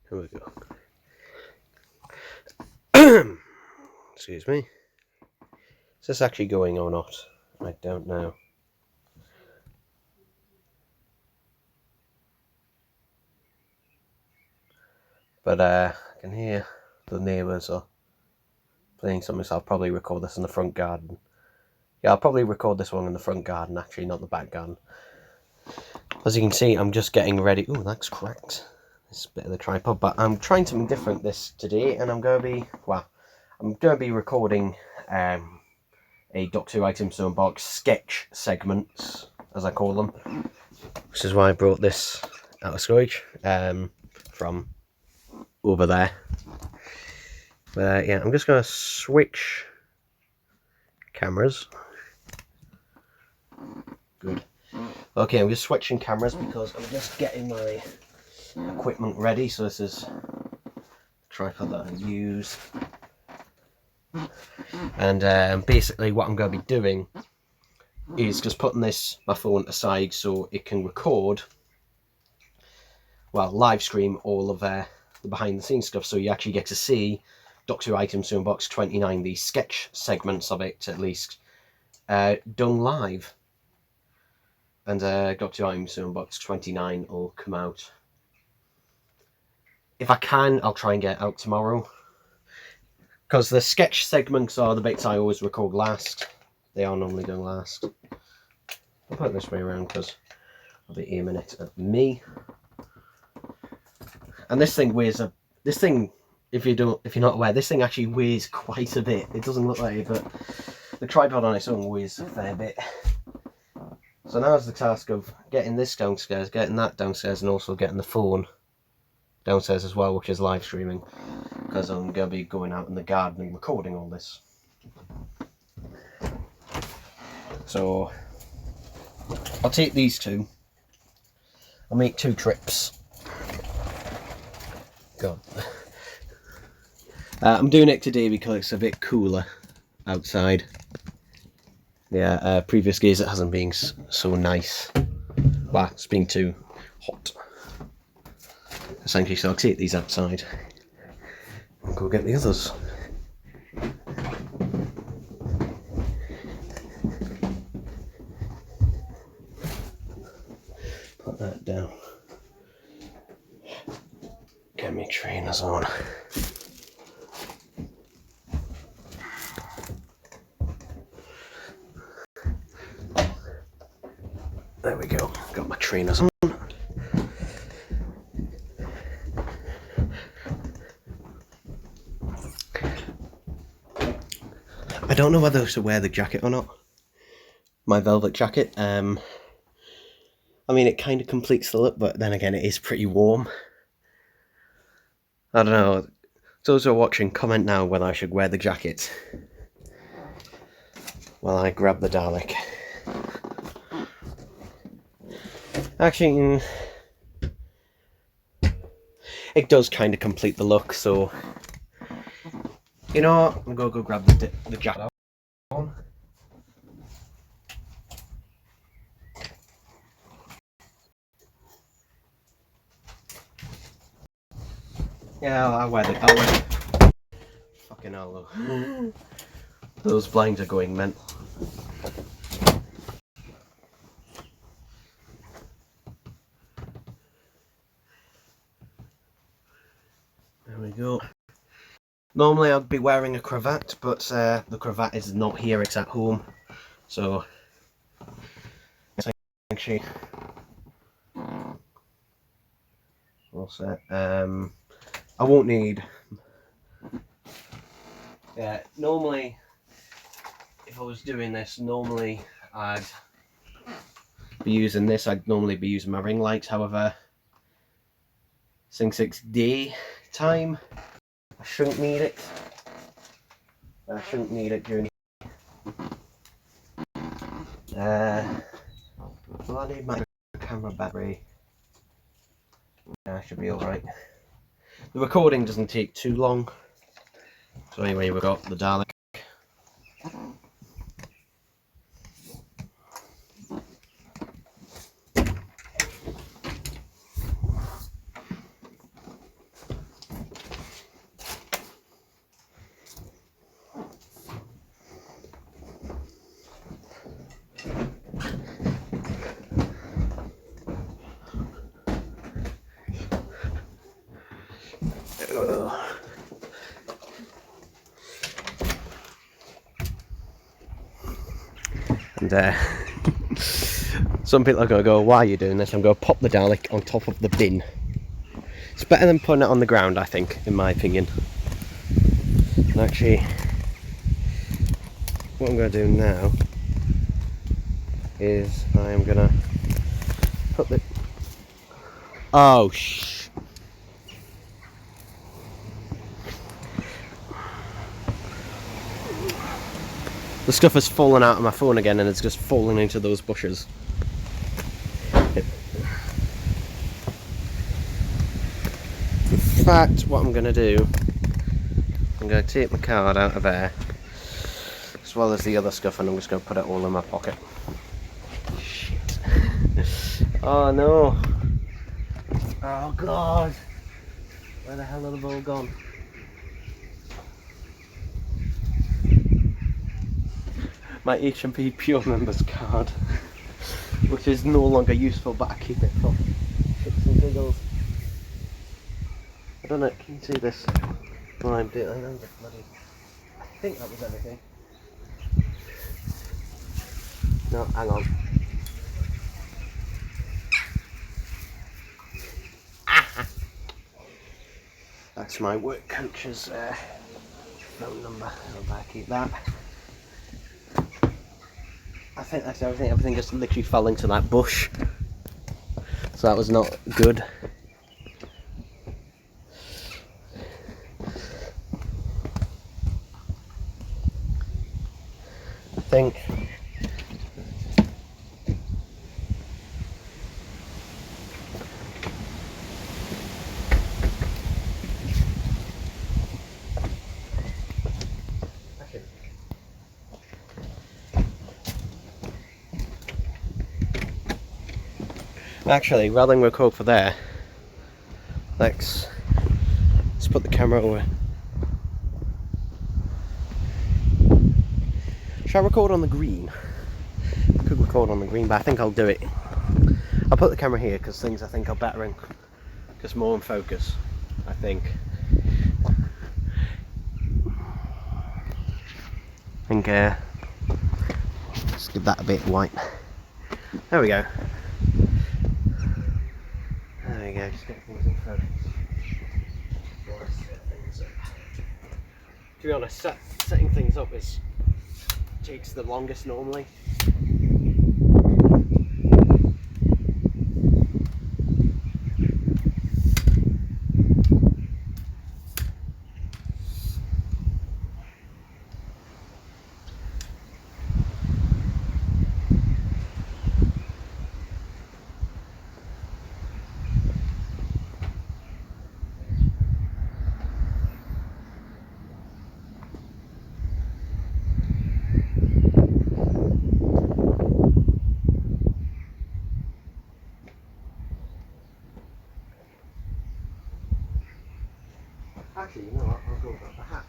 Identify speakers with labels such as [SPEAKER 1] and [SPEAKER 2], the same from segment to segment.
[SPEAKER 1] Here we go. Excuse me. Is this actually going or not? I don't know. But I can hear the neighbours are playing something, so I'll probably record this in the front garden. Yeah, I'll probably record this one in the front garden, actually, not the back garden. As you can see, I'm just getting ready. Ooh, that's cracked. This bit of the tripod, but I'm trying something different today, and I'm going to be recording a Doctor Who Items to Unbox sketch segments, as I call them. This is why I brought this out of storage from over there. But yeah, I'm just going to switch cameras. Good. Okay, I'm just switching cameras because I'm just getting my equipment ready. So this is the tripod that I use. And basically what I'm going to be doing is just putting my phone aside so it can record, well, live stream all of the behind the scenes stuff, so you actually get to see Doctor Who Items to Unbox 29, the sketch segments of it at least, done live. And Doctor Who Items to Unbox 29 will come out. If I can, I'll try and get it out tomorrow, because the sketch segments are the bits I always record last. They are normally done last. I'll put it this way around because I'll be aiming it at me. And this thing weighs if you're not aware, this thing actually weighs quite a bit. It doesn't look like it, but the tripod on its own weighs a fair bit. So now is the task of getting this downstairs, getting that downstairs, and also getting the phone downstairs as well, which is live streaming, because I'm going to be going out in the garden and recording all this. So I'll take these two. I'll make 2 trips. God. I'm doing it today because it's a bit cooler outside. Yeah, previous days it hasn't been so nice. Well, it's been too hot. Essentially, so I'll take these outside and go get the others. Put that down. Get me trainers on. There we go, got my trainers on. I don't know whether to wear the jacket or not. My velvet jacket. I mean, it kind of completes the look, but then again, it is pretty warm. I don't know. Those who are watching, comment now whether I should wear the jacket while I grab the Dalek. Actually, it does kind of complete the look, so you know what? I'm gonna go grab the jacket on. Yeah, I'll wear the. Fucking hell, though. Those blinds are going mental. There we go. Normally I'd be wearing a cravat, but the cravat is not here, it's at home. So, actually, all set. I won't need... Yeah, normally, if I was doing this, normally I'd be using this. I'd normally be using my ring lights. However, since it's daytime, I shouldn't need it. I shouldn't need it during. Well, I need my camera battery. Yeah, I should be alright. The recording doesn't take too long. So anyway, we've got the Dalek. And some people are going to go, why are you doing this? I'm going to pop the dalek on top of the bin. It's better than putting it on the ground, I think, in my opinion. And actually, what I'm going to do now is I'm going to put the... Oh, the stuff has fallen out of my phone again and it's just fallen into those bushes. In fact, what I'm going to do, I'm going to take my card out of there, as well as the other stuff, and I'm just going to put it all in my pocket. Shit. Oh no. Oh god. Where the hell are they all gone? My H&P Pure Members card, which is no longer useful, but I keep it for shits and giggles. I don't know, can you see this? Well, I'm doing, I think that was everything. No, hang on. That's my work coach's phone number. I'll keep that. I think that's everything. Everything just literally fell into that bush. So that was not good. I think actually, rather than record for there, let's put the camera over. Shall I record on the green? I could record on the green, but I think I'll do it. I'll put the camera here because things I think are better and just more in focus, I think. Let's give that a bit of white. There we go. There we go, just get things in focus. To be honest, setting things up takes the longest normally. Actually, you know what, I'll go with the hat.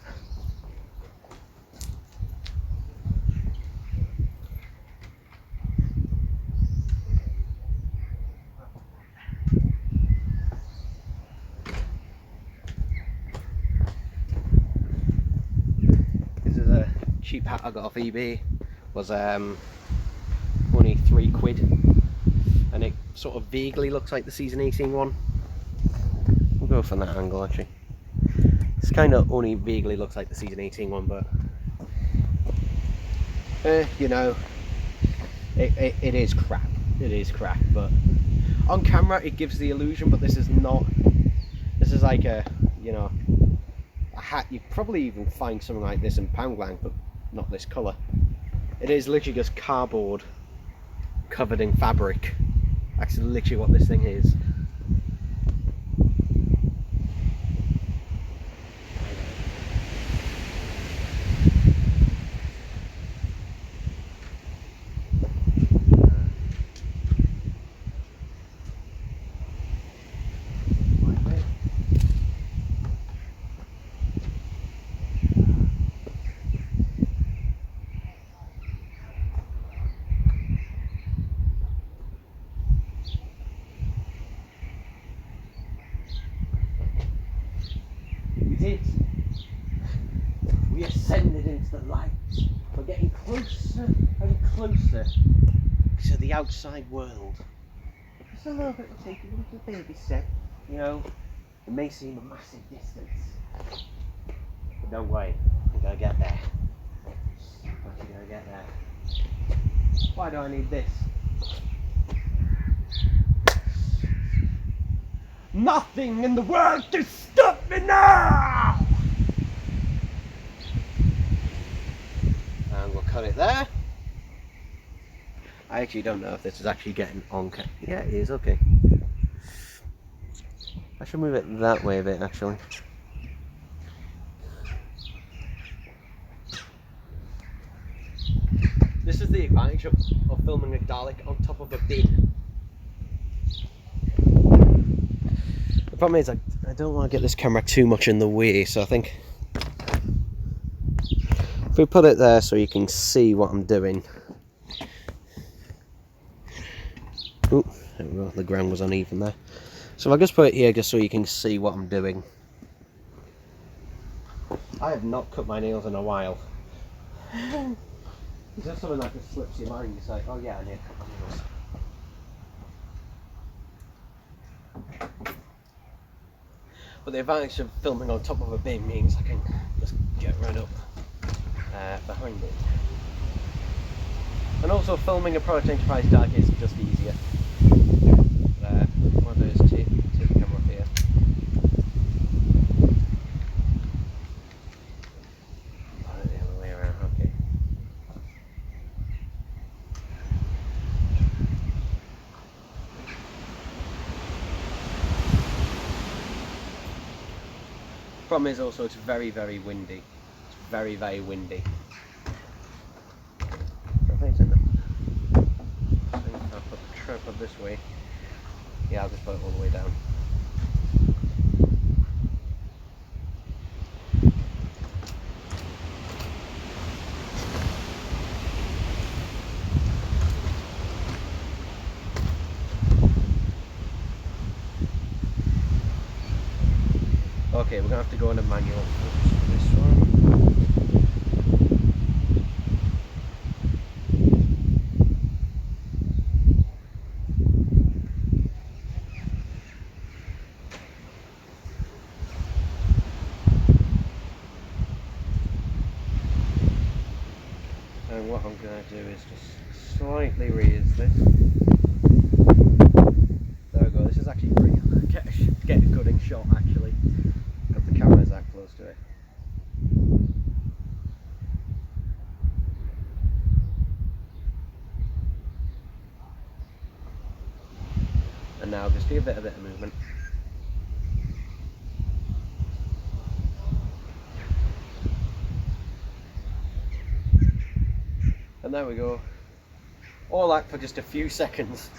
[SPEAKER 1] This is a cheap hat I got off eBay. Was only £3, and it sort of vaguely looks like the season 18 one. We'll go from that angle actually. It's kind of only vaguely looks like the season 18 one, but you know, it is crap. It is crap, but on camera it gives the illusion. But this is not. This is like a, you know, a hat. You'd probably even find something like this in Poundland, but not this colour. It is literally just cardboard covered in fabric. That's literally what this thing is. did. We ascended into the light. We're getting closer and closer to the outside world. Just a little bit, we'll take a little baby step. You know, it may seem a massive distance, but don't worry, we're gonna get there. We're gonna get there. Why do I need this? Nothing in the world can stop me now! And we'll cut it there. I actually don't know if this is actually getting on. Yeah, it is, okay. I should move it that way a bit, actually. This is the advantage of filming a dalek on top of a bin. The problem is I don't want to get this camera too much in the way, so I think if we put it there so you can see what I'm doing. Oh, there we go, the ground was uneven there. So if I just put it here just so you can see what I'm doing. I have not cut my nails in a while. Is that something that just slips your mind? It's like, oh yeah, I need to cut my nails. But the advantage of filming on top of a bin means I can just get right up behind it. And also filming a Project Enterprise dalek is just easier. One of those take the camera off here. Put it the other way around, okay. Problem is also it's very, very windy. It's very, very windy. So I think it's in the... I think I'll put the tripod this way. Yeah, I'll just put it all the way down. Okay, we're gonna have to go into manual. Oops, this one. And what I'm gonna do is just slightly raise this. There we go. This is actually pretty. Get a good in shot actually. Because the camera's that close to it. And now just give it a bit of movement. And there we go. All that for just a few seconds.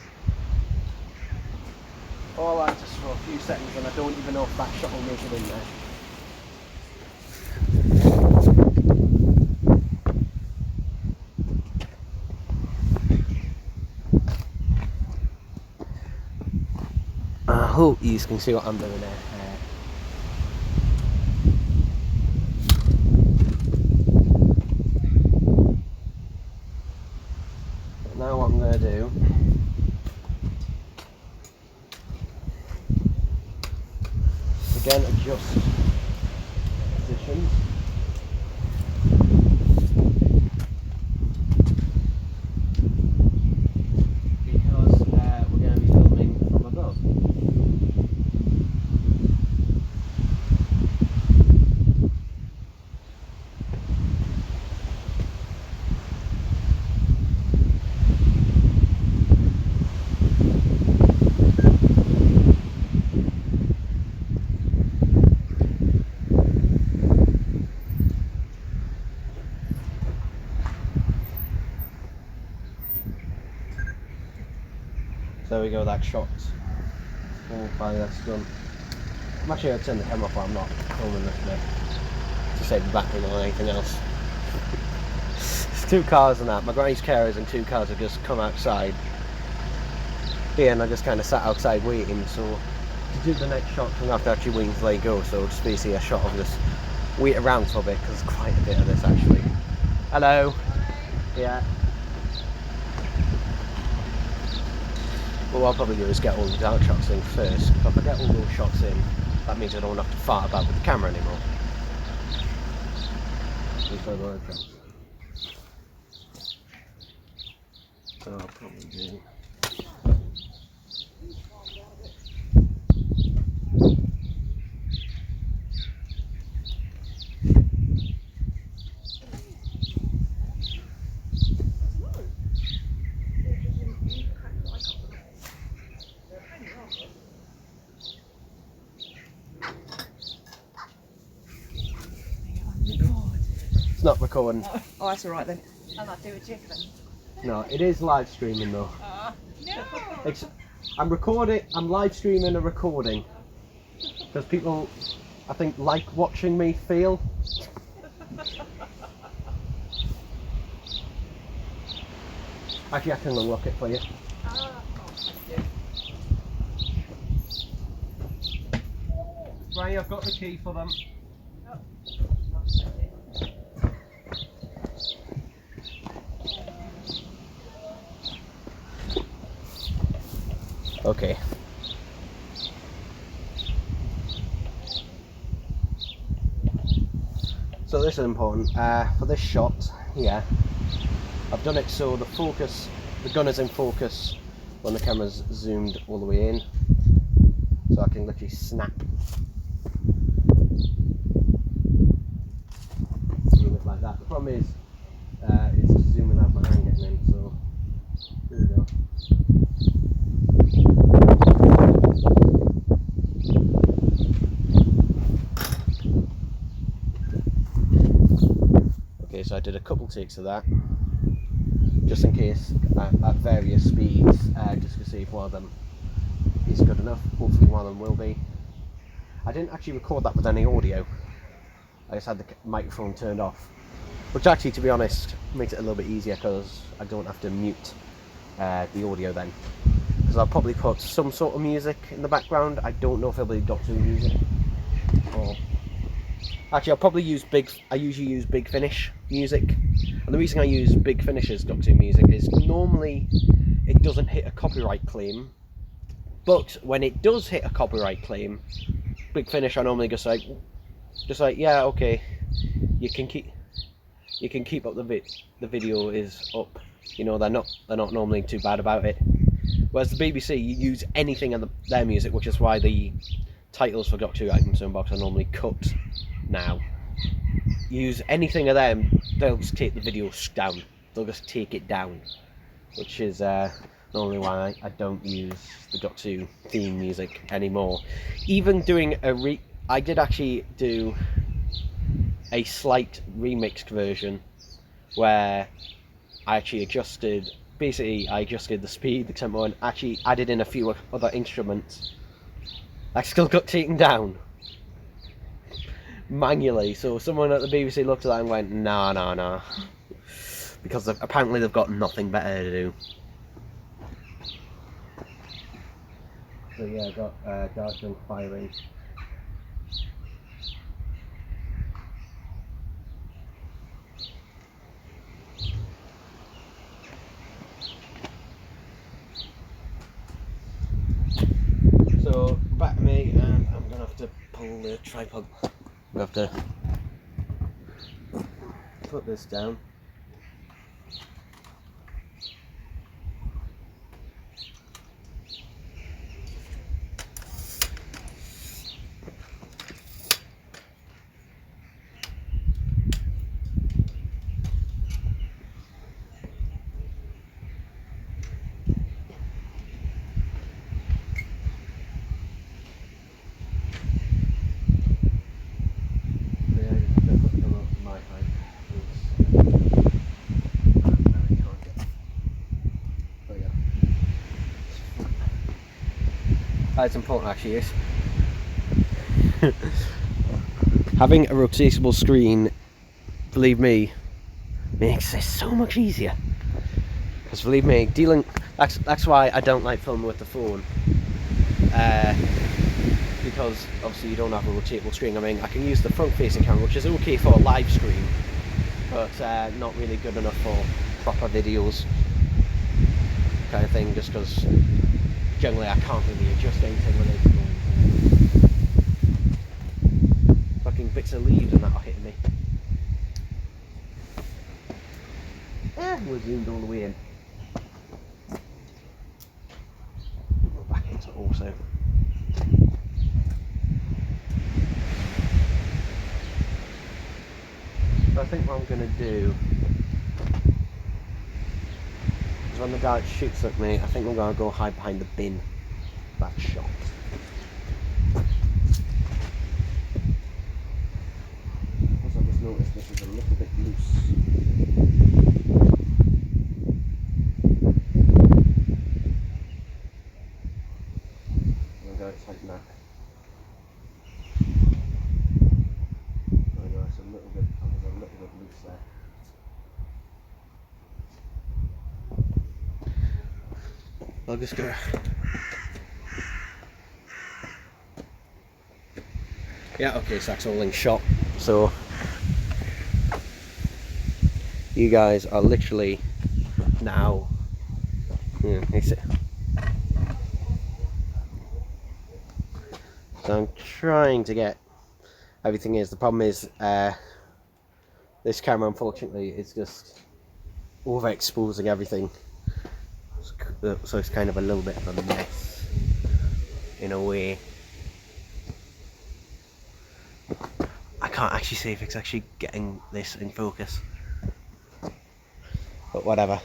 [SPEAKER 1] All that just for a few seconds, and I don't even know if that shot will make it in there. I hope you can see what I'm doing there. Now what I'm going to do again, adjust positions. Because we're going to be filming from above. There we go, that shot. Oh, finally that's done. I'm actually going to turn the camera off while I'm not filming this bit to save the battery or anything else. There's two cars and that. My granny's carers and two cars have just come outside. Yeah, and I just kind of sat outside waiting, so to do the next shot, I'm gonna have to actually wait until they go. So just basically a shot of this. Wait around for a bit because there's quite a bit of this actually. Hello. Yeah. Well, what I'll probably do is get all the dark shots in first. If I get all those shots in, that means I don't have to fart about with the camera anymore. So I'll probably do. It's not recording.
[SPEAKER 2] Oh, that's alright then. I'll not do a jig then.
[SPEAKER 1] No, it is live streaming though.
[SPEAKER 2] No!
[SPEAKER 1] I'm recording, I'm live streaming a recording. Because people, I think, like watching me fail. Actually, I can unlock it for you.
[SPEAKER 2] Oh, thank you.
[SPEAKER 1] Right, I've got the key for them. Okay. So this is important. For this shot here, I've done it so the focus, the gun is in focus when the camera's zoomed all the way in. So I can literally snap. Zoom it like that. The problem is, it's just zooming out my hand getting in, so here we go. Okay, so I did a couple takes of that, just in case at various speeds, just to see if one of them is good enough. Hopefully one of them will be. I didn't actually record that with any audio. I just had the microphone turned off, which actually, to be honest, makes it a little bit easier because I don't have to mute the audio then. Because I'll probably put some sort of music in the background. I don't know if it'll be Doctor Who music. Or actually, I'll probably use I usually use Big Finish music. And the reason I use Big Finish's Doctor Who music is normally it doesn't hit a copyright claim. But when it does hit a copyright claim, Big Finish are normally just like, yeah, okay, you can keep up the video is up. You know, they're not normally too bad about it. Whereas the BBC, you use anything in their music, which is why the titles for Doctor Who Items Unbox are normally cut now. You use anything of them, they'll just take the video down. They'll just take it down, which is normally why I don't use the Doctor Who theme music anymore. Even doing I did actually do a slight remixed version where I actually adjusted the speed, the tempo, and actually added in a few other instruments. I still got taken down manually, so someone at the BBC looked at that and went, nah, because apparently they've got nothing better to do. So yeah, I got dark junk firing. So back to me, and I'm gonna have to pull the tripod. I'm gonna have to put this down. That's important actually, is having a rotatable screen, believe me, makes this so much easier. Because believe me, that's why I don't like filming with the phone. because obviously you don't have a rotatable screen. I mean, I can use the front-facing camera, which is okay for a live stream, but not really good enough for proper videos kind of thing, just because generally I can't really adjust anything with it. Fucking bits of leaves and that are hitting me. We're zoomed all the way in. Go back into it also. So I think what I'm going to do is when the guy shoots at me, I think I'm going to go hide behind the bin. That shot. Also, I just noticed this is a little bit loose. I'm going to tighten that. It's a little bit loose there. I'll just go. Yeah, okay, so that's all in shot. So you guys are literally now. Is it? So I'm trying to get everything is. The problem is this camera, unfortunately, is just overexposing everything. So it's kind of a little bit of a mess in a way. I can't actually see if it's actually getting this in focus, but whatever.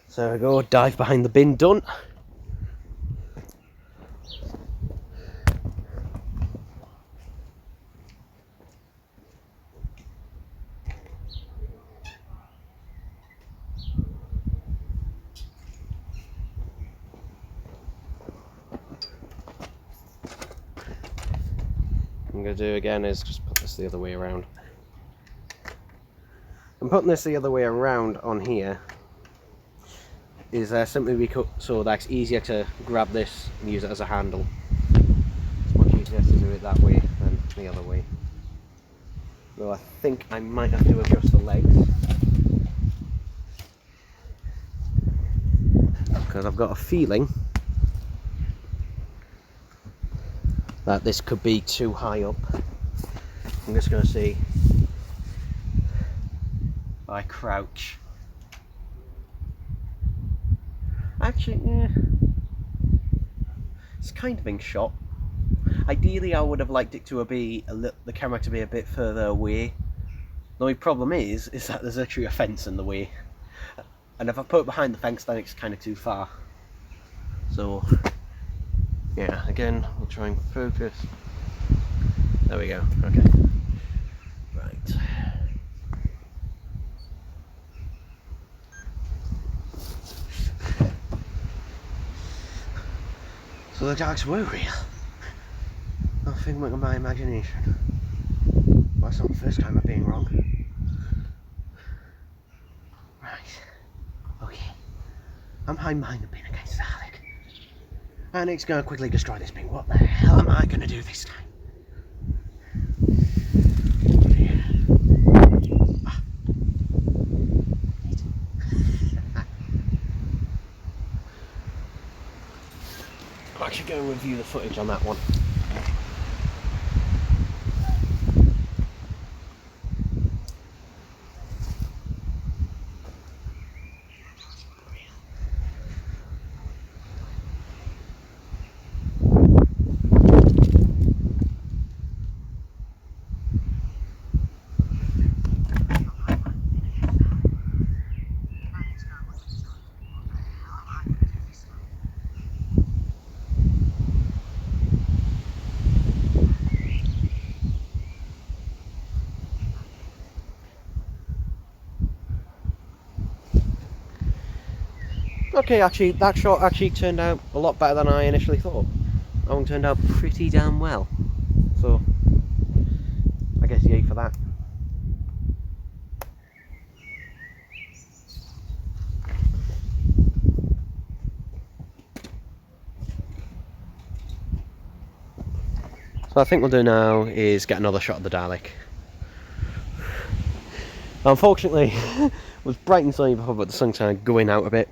[SPEAKER 1] So there we go, dive behind the bin done. What I'm going to do again is just put this the other way around. I'm putting this the other way around on here is simply because so that's easier to grab this and use it as a handle. It's much easier to do it that way than the other way. Though I think I might have to adjust the legs, because I've got a feeling that this could be too high up. I'm just going to see if I crouch. Actually, yeah, it's kind of in shot. Ideally, I would have liked it to be the camera to be a bit further away. The only problem is that there's literally a fence in the way, and if I put it behind the fence, then it's kind of too far. So, yeah, again, we'll try and focus. There we go. Okay. Right. So the darks were real. Nothing like my imagination. Well, that's not the first time I've been wrong. Right. Okay. I'm hiding behind the bin against the dalek. And it's going to quickly destroy this bin. What the hell am I going to do this time? I should go and review the footage on that one. Okay, actually, that shot actually turned out a lot better than I initially thought. That one turned out pretty damn well. So, I guess yay for that. So I think we'll do now is get another shot of the Dalek. Unfortunately, it was bright and sunny before, but the sun's kind of going out a bit.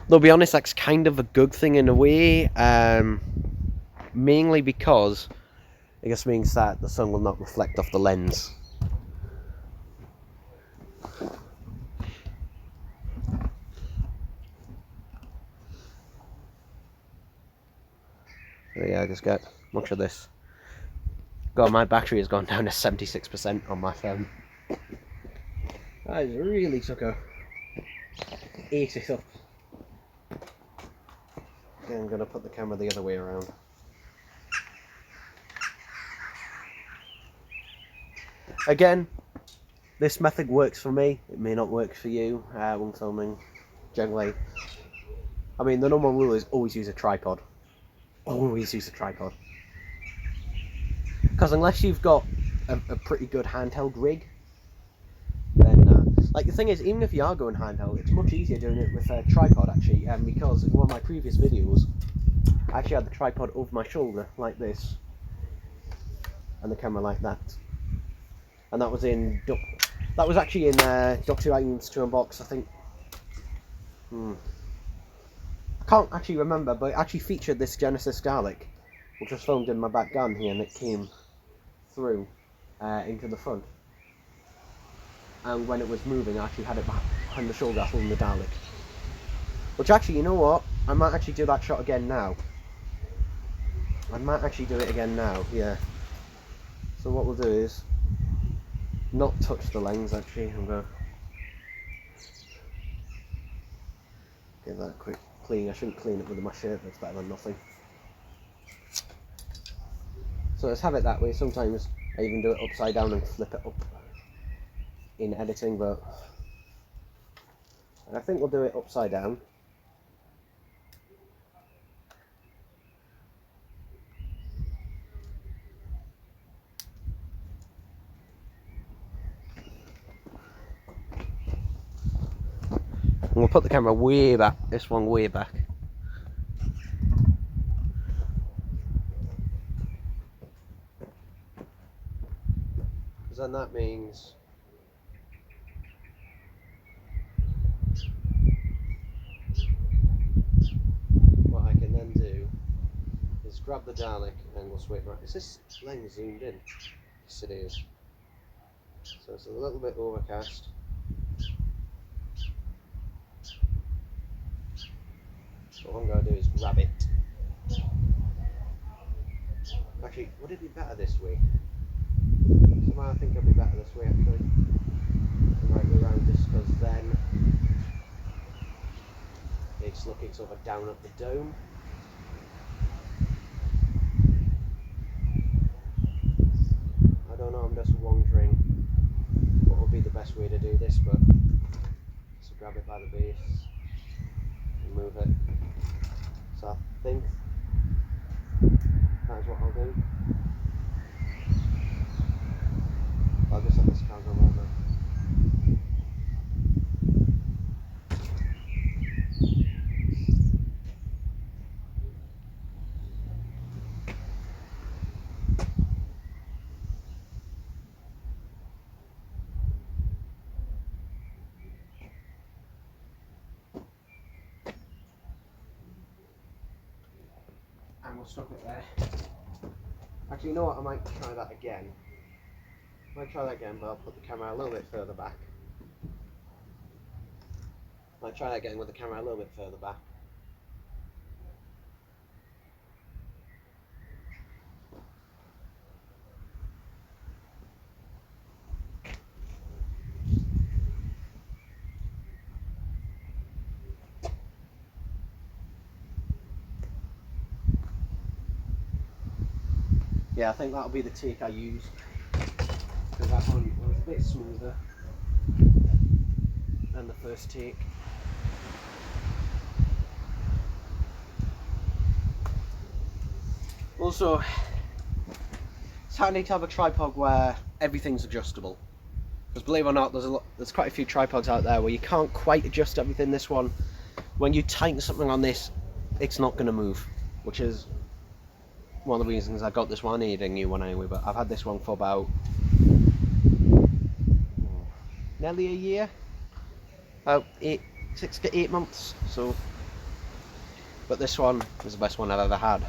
[SPEAKER 1] Though, to be honest, that's kind of a good thing in a way, mainly because it just means that the sun will not reflect off the lens. So yeah, I just got much of this. God, my battery has gone down to 76% on my phone. That really took a ate it up. Okay, I'm going to put the camera the other way around. Again, this method works for me. It may not work for you when filming. Generally, I mean, the normal rule is always use a tripod. Always use a tripod. Because unless you've got a pretty good handheld rig, then like the thing is, even if you are going handheld, it's much easier doing it with a tripod actually. Because in one of my previous videos, I actually had the tripod over my shoulder like this, and the camera like that, and that was in that was actually in Doctor Items to Unbox, I think. I can't actually remember, but it actually featured this Genesis Dalek, which was filmed in my back garden here, and it came through into the front. And when it was moving, I actually had it behind the shoulder holding the Dalek. Which actually, you know what? I might actually do that shot again now. I might actually do it again now, yeah. So what we'll do is not touch the lens actually. I'm going to give that a quick clean. I shouldn't clean it with my shirt, but it's better than nothing. So let's have it that way. Sometimes I even do it upside down and flip it up in editing, but I think we'll do it upside down. And we'll put the camera way back, this one way back. Because then that means what I can then do is grab the Dalek and we'll switch right. Is this lens zoomed in? Yes it is. So it's a little bit overcast. So what I'm going to do is grab it. Actually, would it be better this way? Somehow I think it'll be better this way actually. The right way around, just because then it's looking sort of down at the dome. I don't know, I'm just wondering what would be the best way to do this, but so grab it by the base and move it. So I think that's what I'll do. I'll just let this camera roll now. And we'll stop it there. Actually, you know what? I might try that again. I might try that again, but I'll put the camera a little bit further back. Might try that again with the camera a little bit further back. Yeah, I think that'll be the take I use. Because that one was a bit smoother than the first take. Also, it's handy to have a tripod where everything's adjustable. Because believe it or not, there's quite a few tripods out there where you can't quite adjust everything. This one, when you tighten something on this, it's not going to move, which is one of the reasons I got this one. I needed a new one anyway, but I've had this one for about nearly a year, about 6 to 8 months. So, but this one is the best one I've ever had.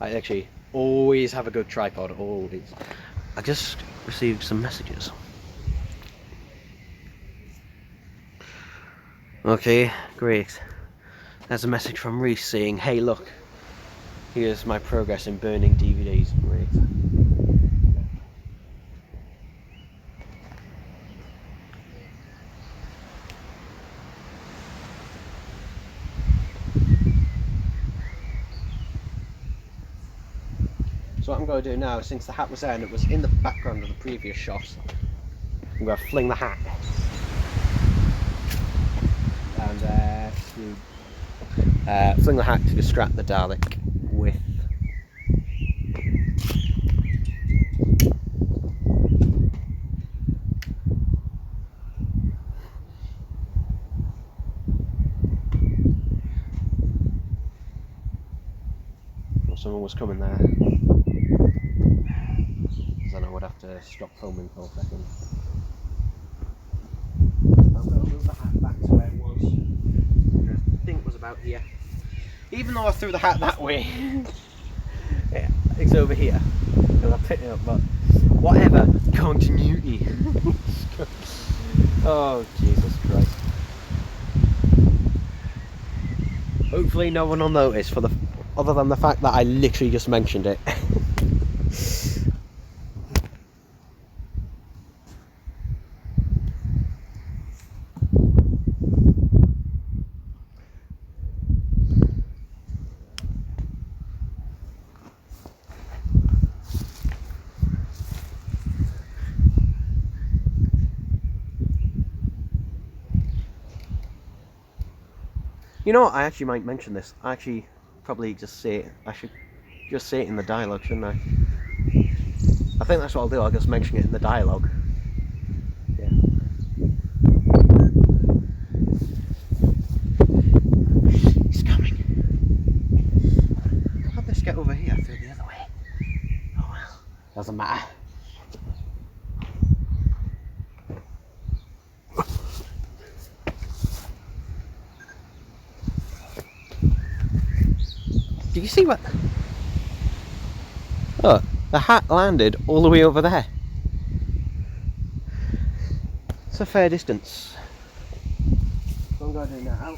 [SPEAKER 1] I actually always have a good tripod, always. I just received some messages. Okay, great. There's a message from Reese saying, hey look, here's my progress in burning DVDs. Great. So what I'm going to do now, since the hat was there and it was in the background of the previous shot, I'm going to fling the hat. And fling the hat to distract the Dalek with someone was coming there. Then I would have to stop filming for a second. I'm going to move the hat back to where it was. I think it was about here. Even though I threw the hat that way, yeah, it's over here. Because I picked it up, but whatever. Continuity. Oh, Jesus Christ. Hopefully no one will notice other than the fact that I literally just mentioned it. You know what, I actually might mention this. I actually probably just say it. I should just say it in the dialogue, shouldn't I? I think that's what I'll do, I'll just mention it in the dialogue. Yeah. He's coming. How'd this get over here through the other way? Oh well, doesn't matter. Did you see what? Oh, the hat landed all the way over there. It's a fair distance. So I'm going to do now.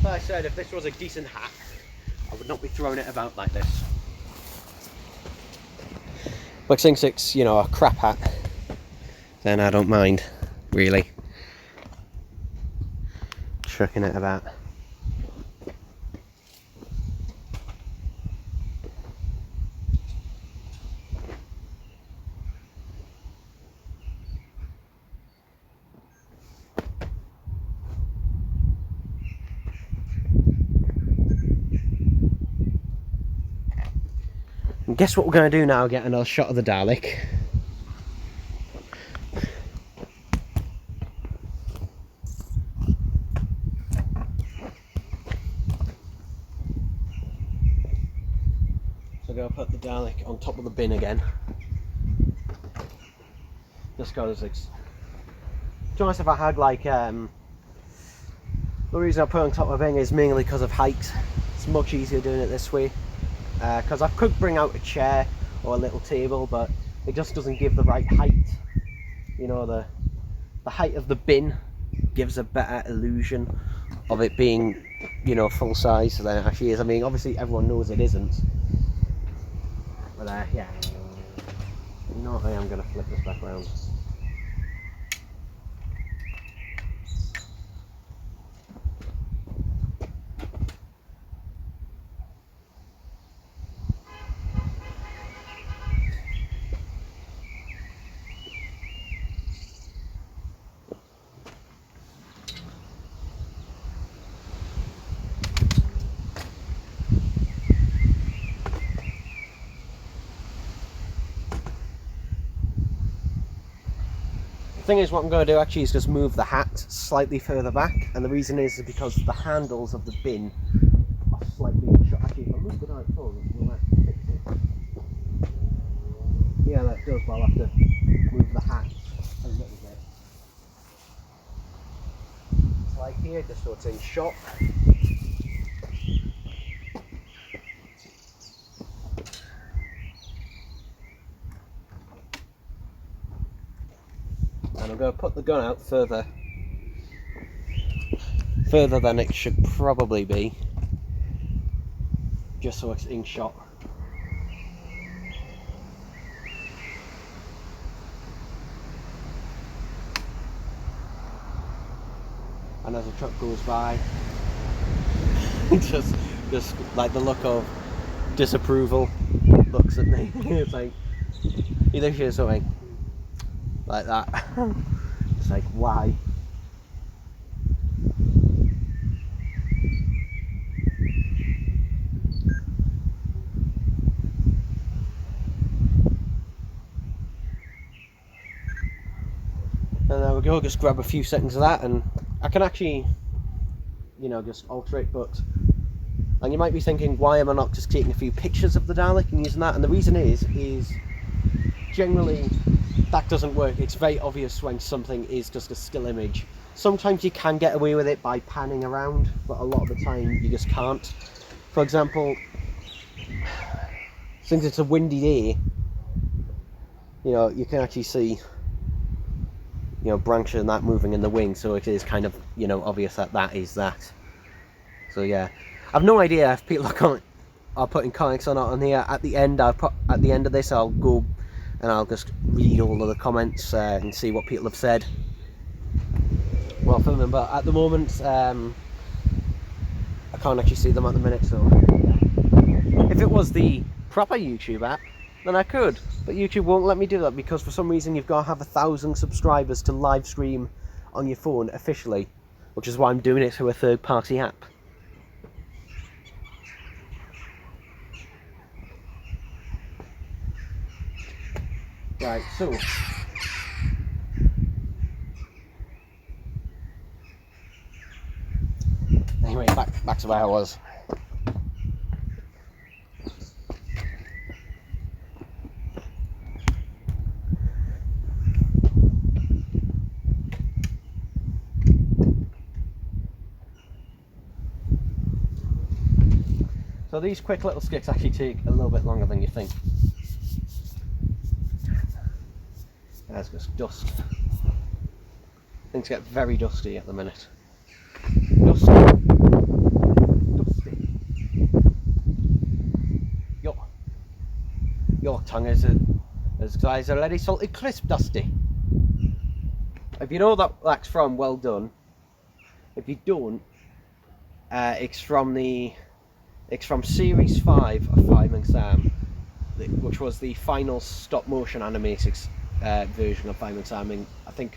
[SPEAKER 1] Like I said, if this was a decent hat, I would not be throwing it about like this. But since it's, you know, a crap hat, then I don't mind, really, chucking it about. And guess what we're going to do now? Get another shot of the Dalek. So I'm going to put the Dalek on top of the bin again. Just because it's... To be honest, if I had like... the reason I put it on top of the bin is mainly because of height. It's much easier doing it this way. Because I could bring out a chair or a little table, but it just doesn't give the right height. You know, the height of the bin gives a better illusion of it being, you know, full size than it actually is. I mean, obviously everyone knows it isn't. But yeah. You know what, I am going to flip this back around. thing is, what I'm going to do actually is just move the hat slightly further back, and the reason is because the handles of the bin are slightly short. Actually, if I move it out forward, will that fix it? Yeah, that does, but I'll have to move the hat a little bit. It's like here, just so it's in shot. And I'm going to put the gun out further than it should probably be, just so it's in shot. And as the truck goes by, just like the look of disapproval looks at me. It's like, he looks at something like that. It's like, why? And there we go, just grab a few seconds of that, and I can actually, you know, just alter it. But, and you might be thinking, why am I not just taking a few pictures of the Dalek and using that? And the reason is generally that doesn't work. It's very obvious when something is just a still image. Sometimes you can get away with it by panning around, but a lot of the time you just can't. For example, since it's a windy day, you know, you can actually see, you know, branches and that moving in the wing, so it is kind of, you know, obvious that that is that. So yeah, I've no idea if people are putting comics or not on here. At the end, at the end of this, I'll go and I'll just read all of the comments and see what people have said while filming. But at the moment, I can't actually see them at the minute. So yeah. If it was the proper YouTube app, then I could. But YouTube won't let me do that because for some reason you've got to have 1,000 subscribers to live stream on your phone officially, which is why I'm doing it through a third-party app. Right, so anyway, back to where I was. So these quick little skits actually take a little bit longer than you think. There's just dust. Things get very dusty at the minute. Dusty. Your tongue is as a already salted crisp, Dusty. If you know that that's from Well Done. If you don't, it's from series 5 of Fireman Sam, which was the final stop motion animated version of Fireman Sam in, I think,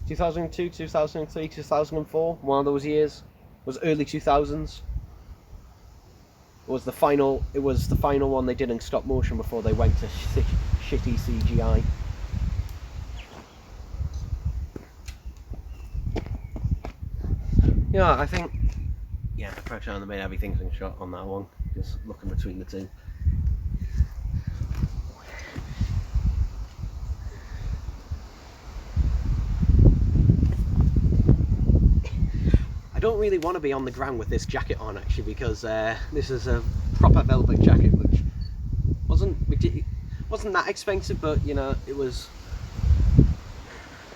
[SPEAKER 1] 2002, 2003, 2004, one of those years. It was early 2000s. It was the final one they did in stop motion before they went to shitty CGI. Yeah, I think, yeah, the pressure on the main everything's in shot on that one. Just looking between the two. I don't really want to be on the ground with this jacket on actually, because this is a proper velvet jacket, which wasn't that expensive, but you know, it was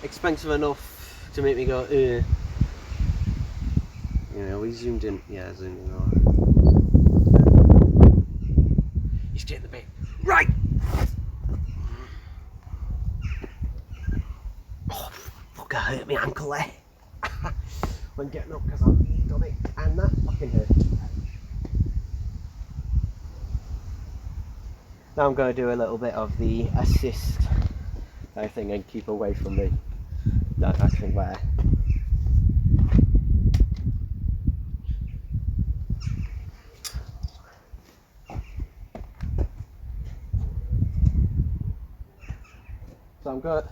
[SPEAKER 1] expensive enough to make me go, you know, we zoomed in, yeah, zoomed in. You stay in the bit, right? Oh, fuck! I hurt my ankle there. When getting up because I've done it, and that fucking hurt. Now I'm going to do a little bit of the assist type thing and keep away from the action where. So I'm going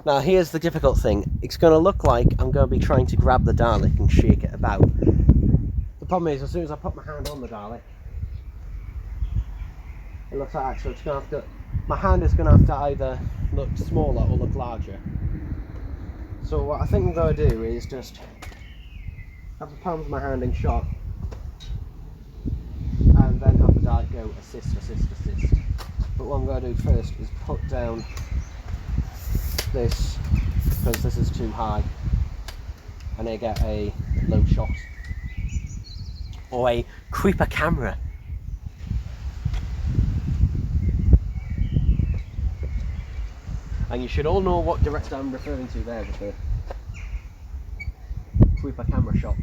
[SPEAKER 1] Now here's the difficult thing. It's going to look like I'm going to be trying to grab the dalek and shake it about. The problem is, as soon as I put my hand on the dalek, it looks like that. So it's going to have to, my hand is going to have to either look smaller or look larger. So what I think I'm going to do is just have the palms of my hand in shot, and then have the dalek go assist, assist, assist. But what I'm going to do first is put down this, because this is too high, and I get a low shot. Or a creeper camera. And you should all know what director I'm referring to there with the creeper camera shot.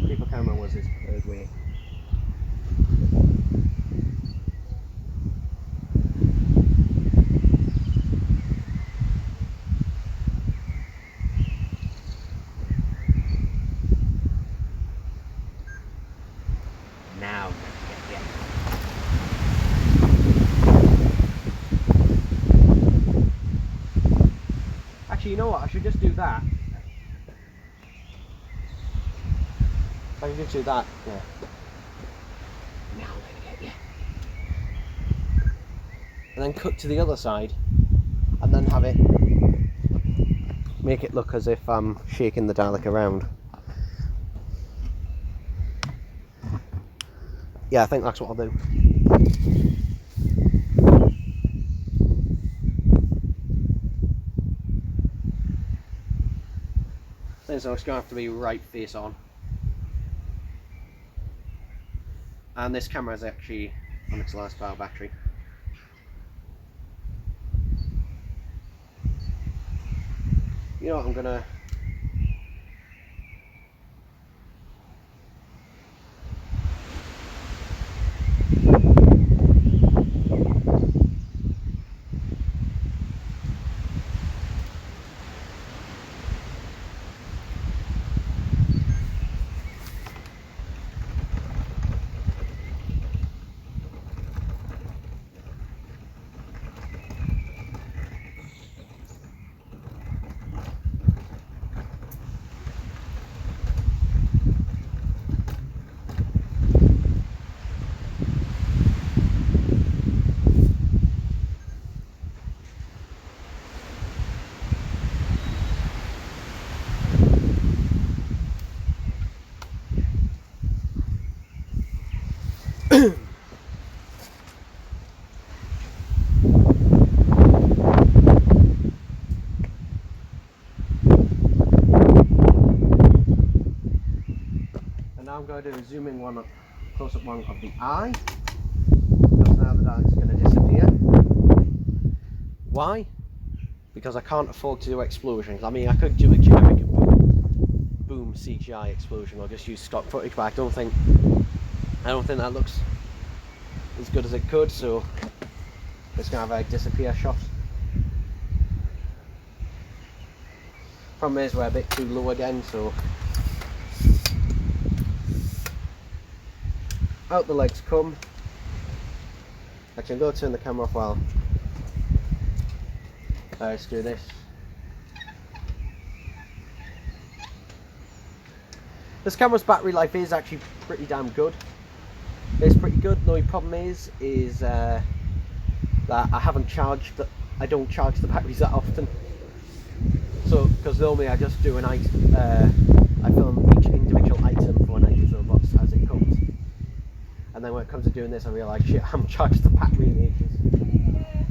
[SPEAKER 1] Creeper camera was his third way. Now, yeah. Actually, you know what? I should just do that. I can just do that. Yeah. Now I'm gonna get you. And then cut to the other side, and then have it make it look as if I'm shaking the dalek around. Yeah, I think that's what I'll do. So it's going to have to be right face on. And this camera is actually on its last bar battery. You know what, I'm gonna I'm going to do a zooming one, close-up one of the eye. Because now the dalek's going to disappear. Why? Because I can't afford to do explosions. I mean, I could do a generic boom CGI explosion or just use stock footage, but I don't think that looks as good as it could. So it's going to have a disappear shot. Problem is we're a bit too low again, so out the legs come. I can go turn the camera off while let's do this. This camera's battery life is actually pretty damn good. It's pretty good. The only problem is that I haven't charged I don't charge the batteries that often. So, because normally I just do I film each individual item for an ISO box as it comes. And then when it comes to doing this, I realise shit, I haven't charged the battery in ages.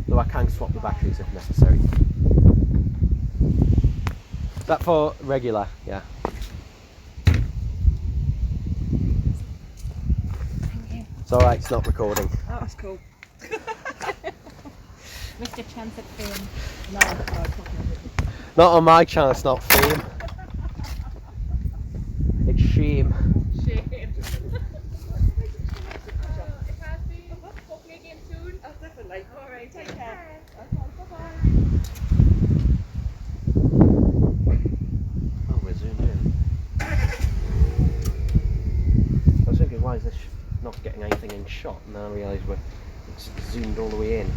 [SPEAKER 1] So I can swap the batteries if necessary. Is that for regular? Yeah. It's alright, it's not recording.
[SPEAKER 2] Oh, that's cool.
[SPEAKER 3] Missed a chance at fame.
[SPEAKER 2] No, it's not.
[SPEAKER 1] Not on my channel, it's not fame. It's shame.
[SPEAKER 3] Shame. It has been. Hopefully again soon.
[SPEAKER 2] Oh, definitely.
[SPEAKER 3] Alright, take care.
[SPEAKER 2] Bye-bye.
[SPEAKER 1] Oh, we're zoomed in. I was thinking, why is this getting anything in shot, and then I realised it's zoomed all the way in.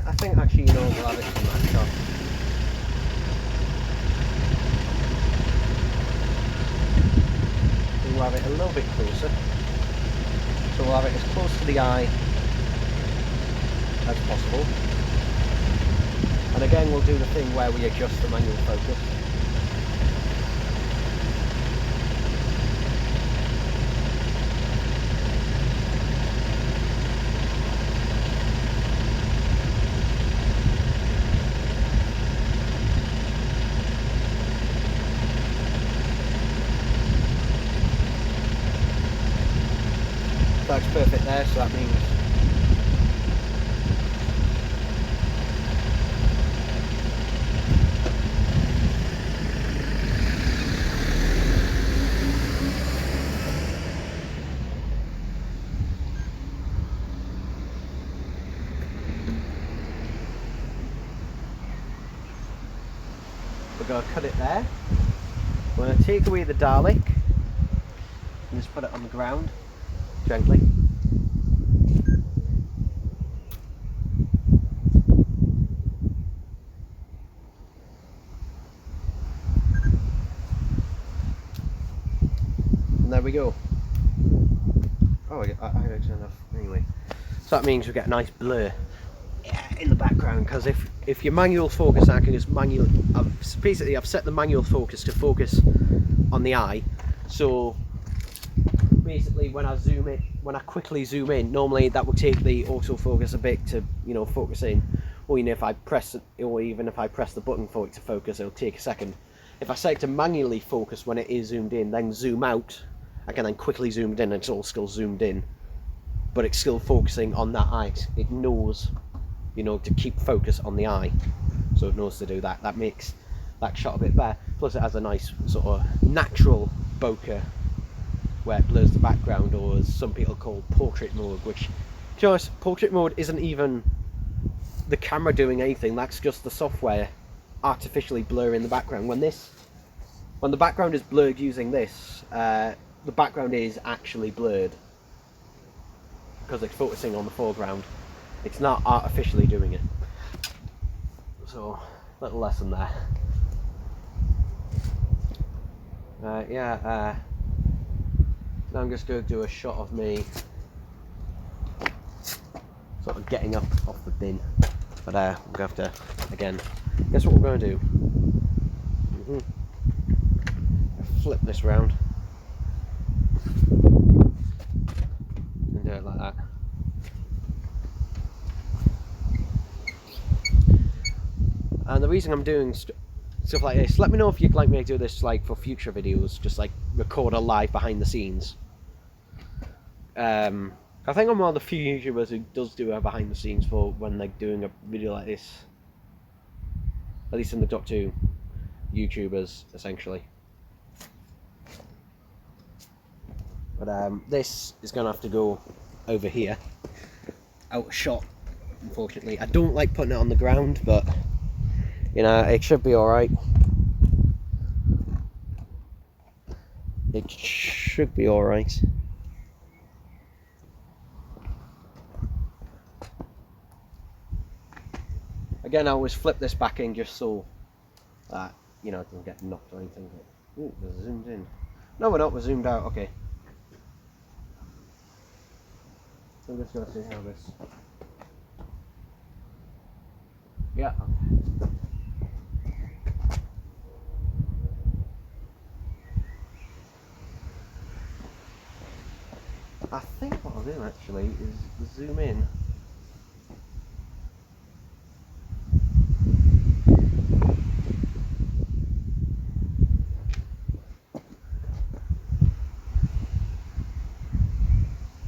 [SPEAKER 1] I think actually, you know, we'll have it from that shot. We'll have it a little bit closer. So we'll have it as close to the eye as possible. And again, we'll do the thing where we adjust the manual focus. That's perfect there, so that means we're going to cut it there. We're going to take away the dalek and just put it on the ground gently. And there we go. Oh, I don't enough anyway. So that means we get a nice blur in the background, because if your manual focus, I can just I've set the manual focus to focus on the eye. So basically, when I quickly zoom in, normally that will take the autofocus a bit to, you know, focus in. Or even if I press the button for it to focus, it'll take a second. If I set it to manually focus when it is zoomed in, then zoom out, I can then quickly zoom in, and it's all still zoomed in, but it's still focusing on that eye. It knows, you know, to keep focus on the eye, so it knows to do that. That makes that shot a bit better. Plus it has a nice sort of natural bokeh where it blurs the background, or as some people call portrait mode, which, to be honest, portrait mode isn't even the camera doing anything. That's just the software artificially blurring the background. When the background is blurred using this, the background is actually blurred because it's focusing on the foreground. It's not artificially doing it. So, little lesson there. Now I'm just going to do a shot of me sort of getting up off the bin. But we're going to have to, again, guess what we're going to do? Flip this round and do it like that. And the reason I'm doing stuff like this, let me know if you'd like me to do this like for future videos, just like record a live behind the scenes. I think I'm one of the few YouTubers who does do a behind the scenes for when they're doing a video like this, at least in the top 2 YouTubers essentially. But this is going to have to go over here, out of shot, unfortunately. I don't like putting it on the ground, but you know, it should be alright. It should be alright. Again, I always flip this back in just so that, you know, it doesn't get knocked or anything. Ooh, we're zoomed in. No, we're not, we're zoomed out, okay. I'm just going to see how this... Yeah. I think what I'll do actually is zoom in.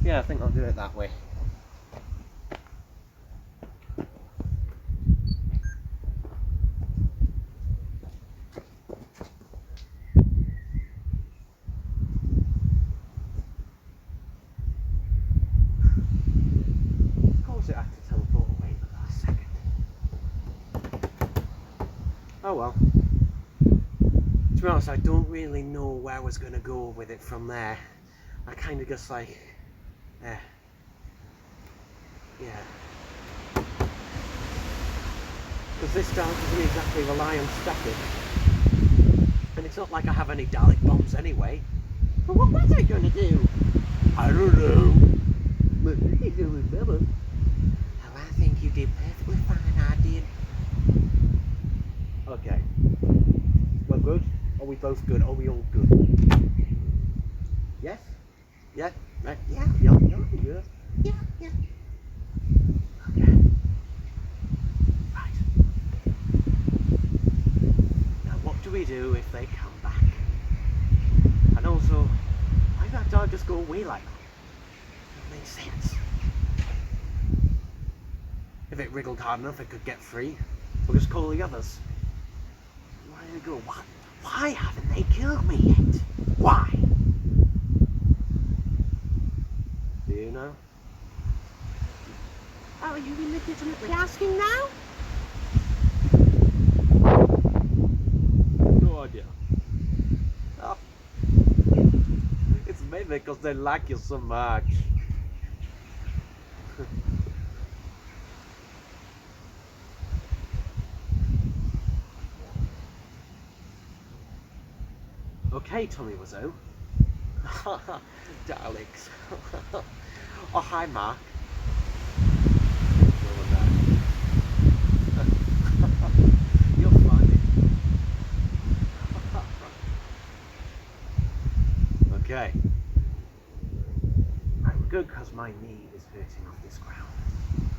[SPEAKER 1] Yeah, I think I'll do it that way. Oh well. To be honest, I don't really know where I was going to go with it from there. I kind of just like, yeah. Because this Dalek doesn't exactly rely on static. And it's not like I have any Dalek bombs anyway. But what was I going to do? I don't know. But you do remember. Oh, I think you did perfectly fine, I did. Okay. We're good? Are we both good? Are we all good? Yes? Yeah? Right? Yeah? Yeah? Yeah? Yeah? Yeah? Okay. Right. Now what do we do if they come back? And also, why did that dog just go away like that? That makes sense. If it wriggled hard enough, it could get free. We'll just call the others. Where did it go? Why haven't they killed me yet? Why? Do you know? Oh, are you legitimately asking now? No idea. Oh. It's maybe because they like you so much. Okay, Tommy Wazoo. Daleks. Oh, hi, Mark. You're funny. Okay. Right, we're good because my knee is hurting off this ground.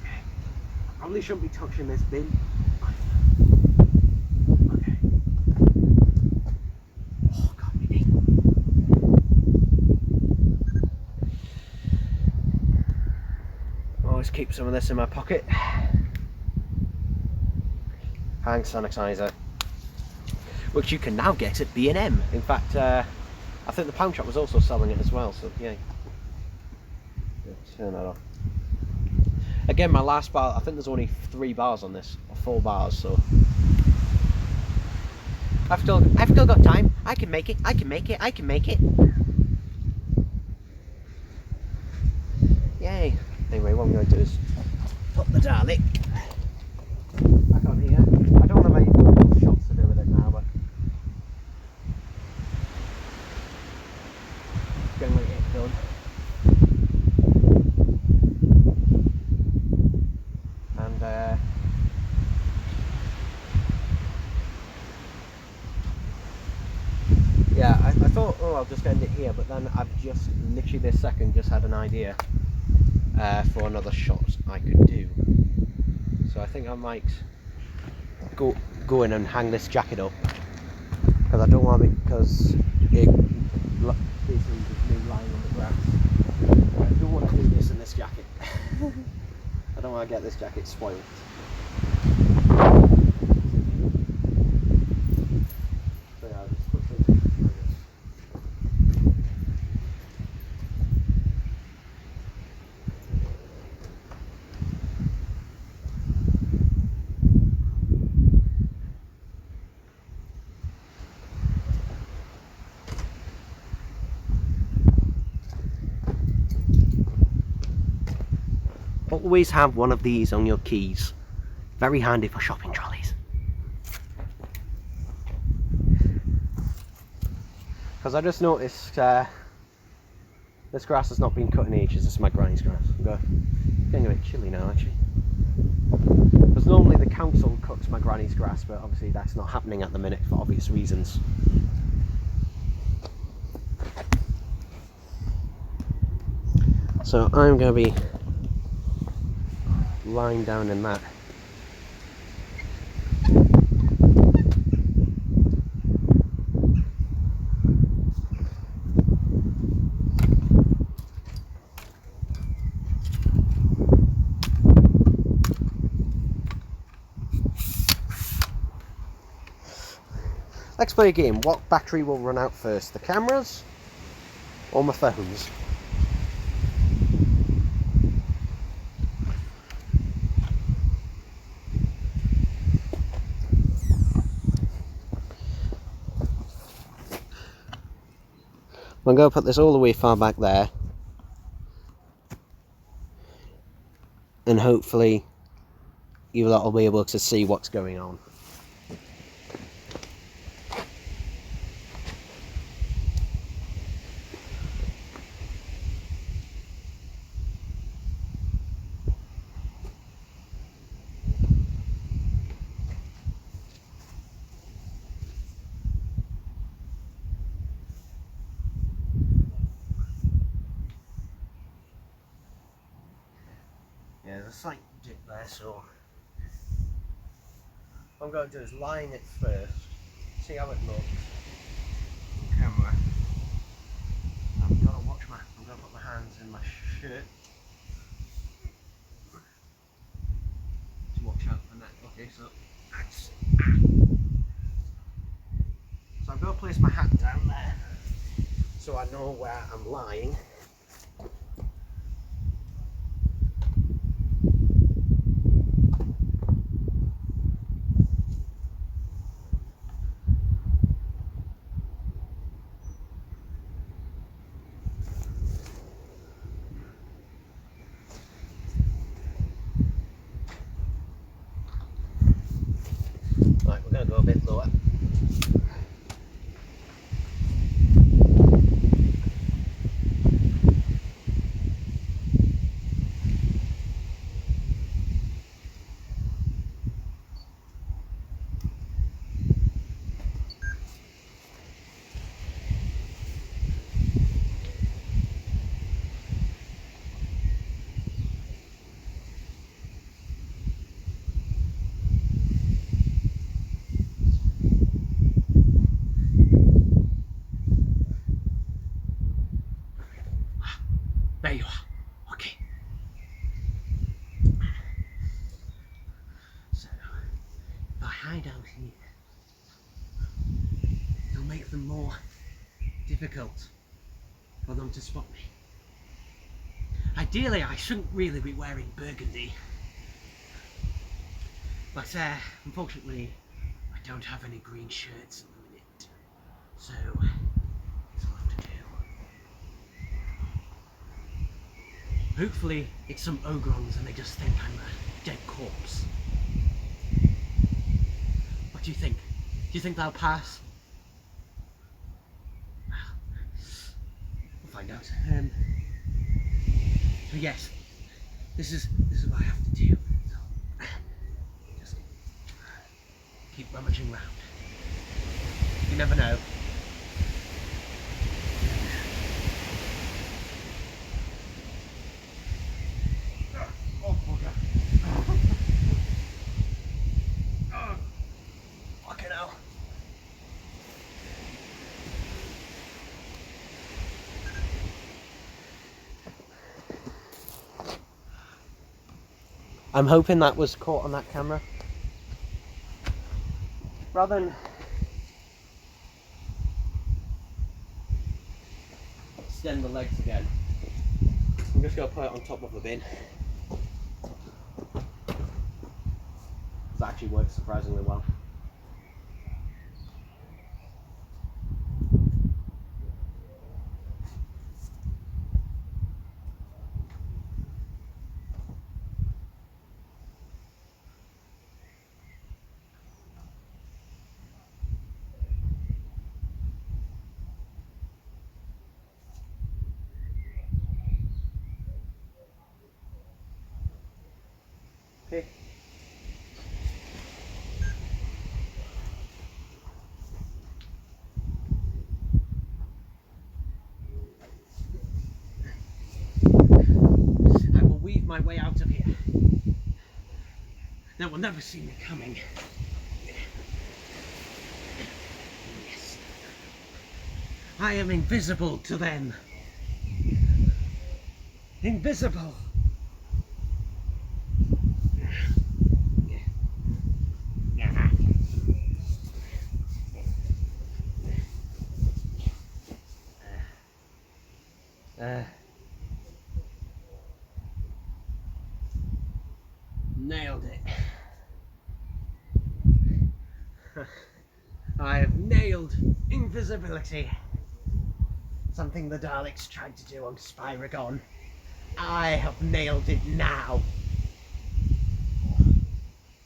[SPEAKER 1] Okay. I probably shouldn't be touching this bin. Okay. Oh, God, my knee. Always keep some of this in my pocket. Hand sanitizer, which you can now get at B&M. In fact, I think the pound shop was also selling it as well. So yeah. Turn that off. Again, my last bar. I think there's only 3 bars on this, or 4 bars. So I've still got time. I can make it. I can make it. I can make it. Yay! Anyway, what I'm going to do is put the Dalek back on here. I don't have any little shots to do with it now, but generally get it done. And yeah, I thought, oh, I'll just end it here, but then I've just literally this second just had an idea for another shot I could do. So I think I might go in and hang this jacket up, because I don't want it, because it basically just me lying on the grass. I don't want to do this in this jacket. I don't want to get this jacket spoiled. So yeah, I'll just quickly always have one of these on your keys. Very handy for shopping trolleys. Because I just noticed this grass has not been cut in ages. This is my granny's grass. I'm getting a bit chilly now, actually. Because normally the council cuts my granny's grass, but obviously that's not happening at the minute for obvious reasons. So I'm going to be lying down in that. Let's play a game. What battery will run out first? The cameras or my phones? I'm going to put this all the way far back there, and hopefully you lot will be able to see what's going on. Yeah, there's a slight dip there, so what I'm going to do is line it first, see how it looks on camera. I'm going to put my hands in my shirt to watch out for that. Okay, so I'm going to place my hat down there so I know where I'm lying. Right, we're going to go a bit lower. There you are. Okay. So, if I hide out here, it'll make them more difficult for them to spot me. Ideally, I shouldn't really be wearing burgundy, but unfortunately, I don't have any green shirts at the minute, so that's all I have to do. Hopefully it's some ogrons and they just think I'm a dead corpse. What do you think? Do you think they'll pass? We'll find out. So yes, this is what I have to do. So, just keep rummaging around. You never know. I'm hoping that was caught on that camera. Rather than extend the legs again, I'm just going to put it on top of the bin. It's actually worked surprisingly well. Okay. I will weave my way out of here. They will never see me coming. Yes. I am invisible to them. Invisible. Nailed it. I have nailed invisibility.
[SPEAKER 4] something the Daleks tried to do on Spyragon. I have nailed it now.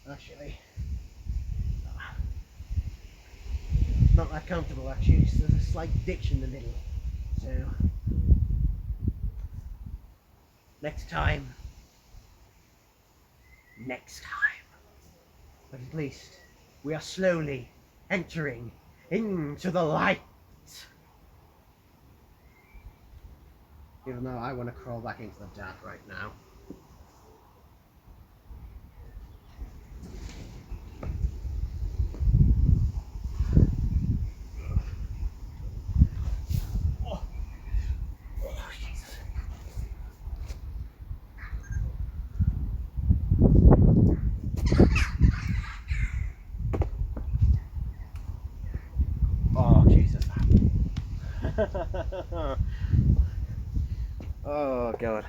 [SPEAKER 4] Actually, not that comfortable actually, so there's a slight ditch in the middle. So, next time. But at least we are slowly entering into the light. Even though I want to crawl back into the dark right now. Oh, Jesus. Oh, God.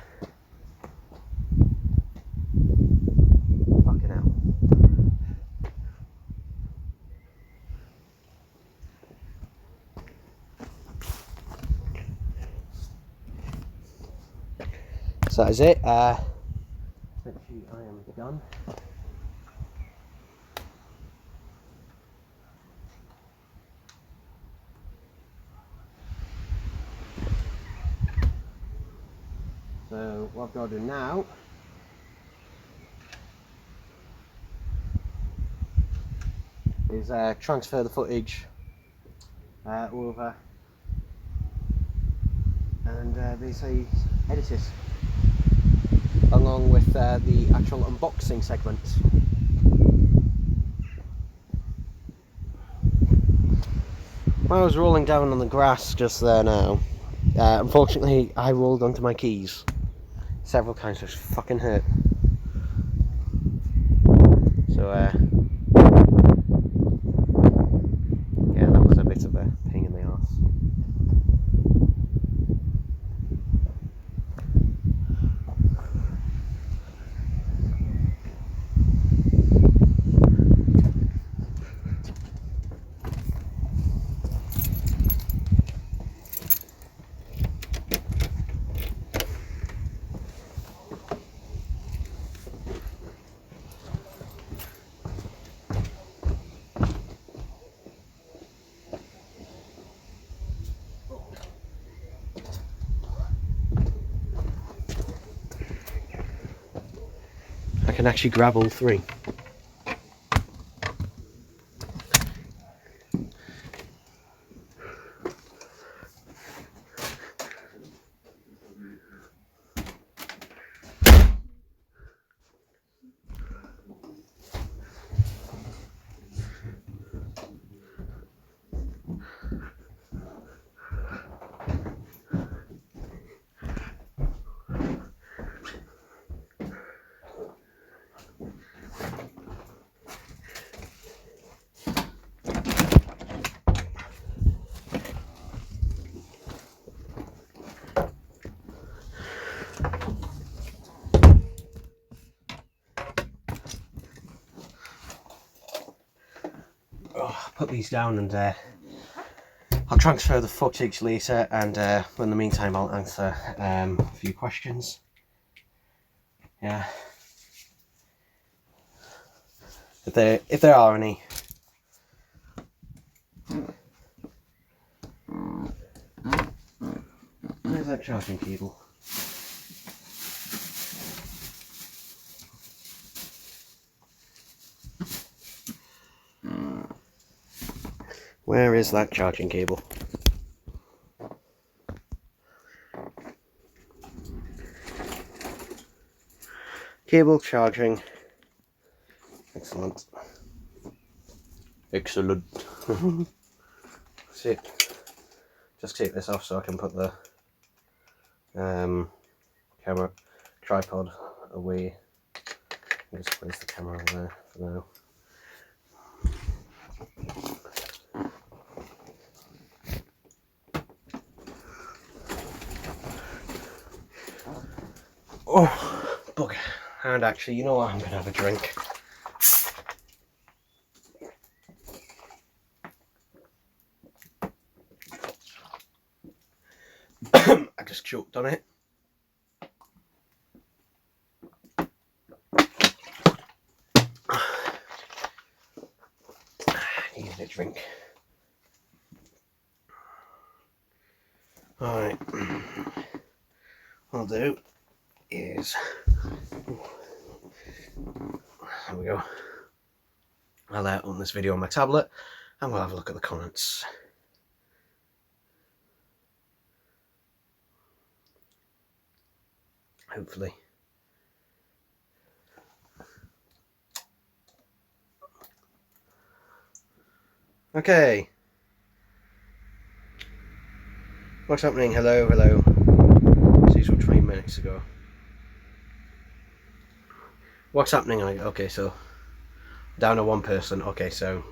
[SPEAKER 4] Fucking hell. So that is it. Essentially, I am done. So what I've got to do now is transfer the footage over and basically edit it along with the actual unboxing segment. When I was rolling down on the grass just there now, unfortunately I rolled onto my keys several times, which fucking hurt. So yeah, that was a bit of a pain in the arse. I can actually grab all three. Put these down and I'll transfer the footage later, and in the meantime I'll answer a few questions. Yeah, if there are any. Where's that charging cable? Where is that charging cable? Cable charging. Excellent. Excellent. See, just take this off so I can put the camera tripod away. I'll just place the camera over there for now. Oh, bugger. And actually, you know what? I'm going to have a drink. I just choked on it. Needed a drink. Alright. What I'll do is, there we go. I'll open this video on my tablet and we'll have a look at the comments. Hopefully. Okay. What's happening? Hello, hello. These were 20 minutes ago. What's happening? Okay, so down to one person. Okay, so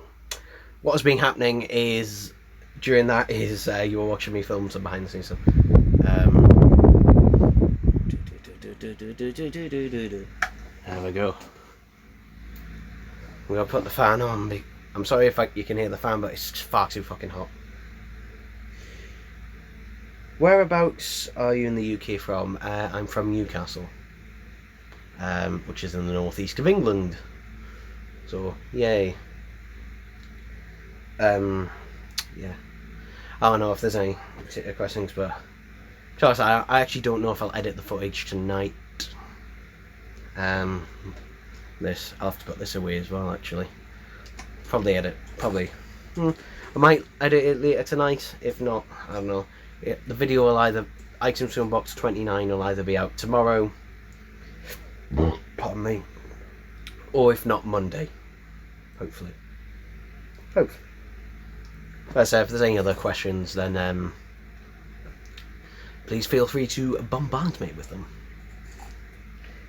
[SPEAKER 4] what has been happening is during that is you were watching me film some behind the scenes stuff. There we go. We're gonna put the fan on. I'm sorry if you can hear the fan, but it's far too fucking hot. Whereabouts are you in the UK from? I'm from Newcastle, which is in the northeast of England. So, yay. Yeah. I don't know if there's any particular questions, but I actually don't know if I'll edit the footage tonight. I'll have to put this away as well, actually. I might edit it later tonight. If not, I don't know. The video will either, items to unbox 29 will either be out tomorrow, pardon me, or if not Monday, hopefully. But if there's any other questions, then please feel free to bombard me with them.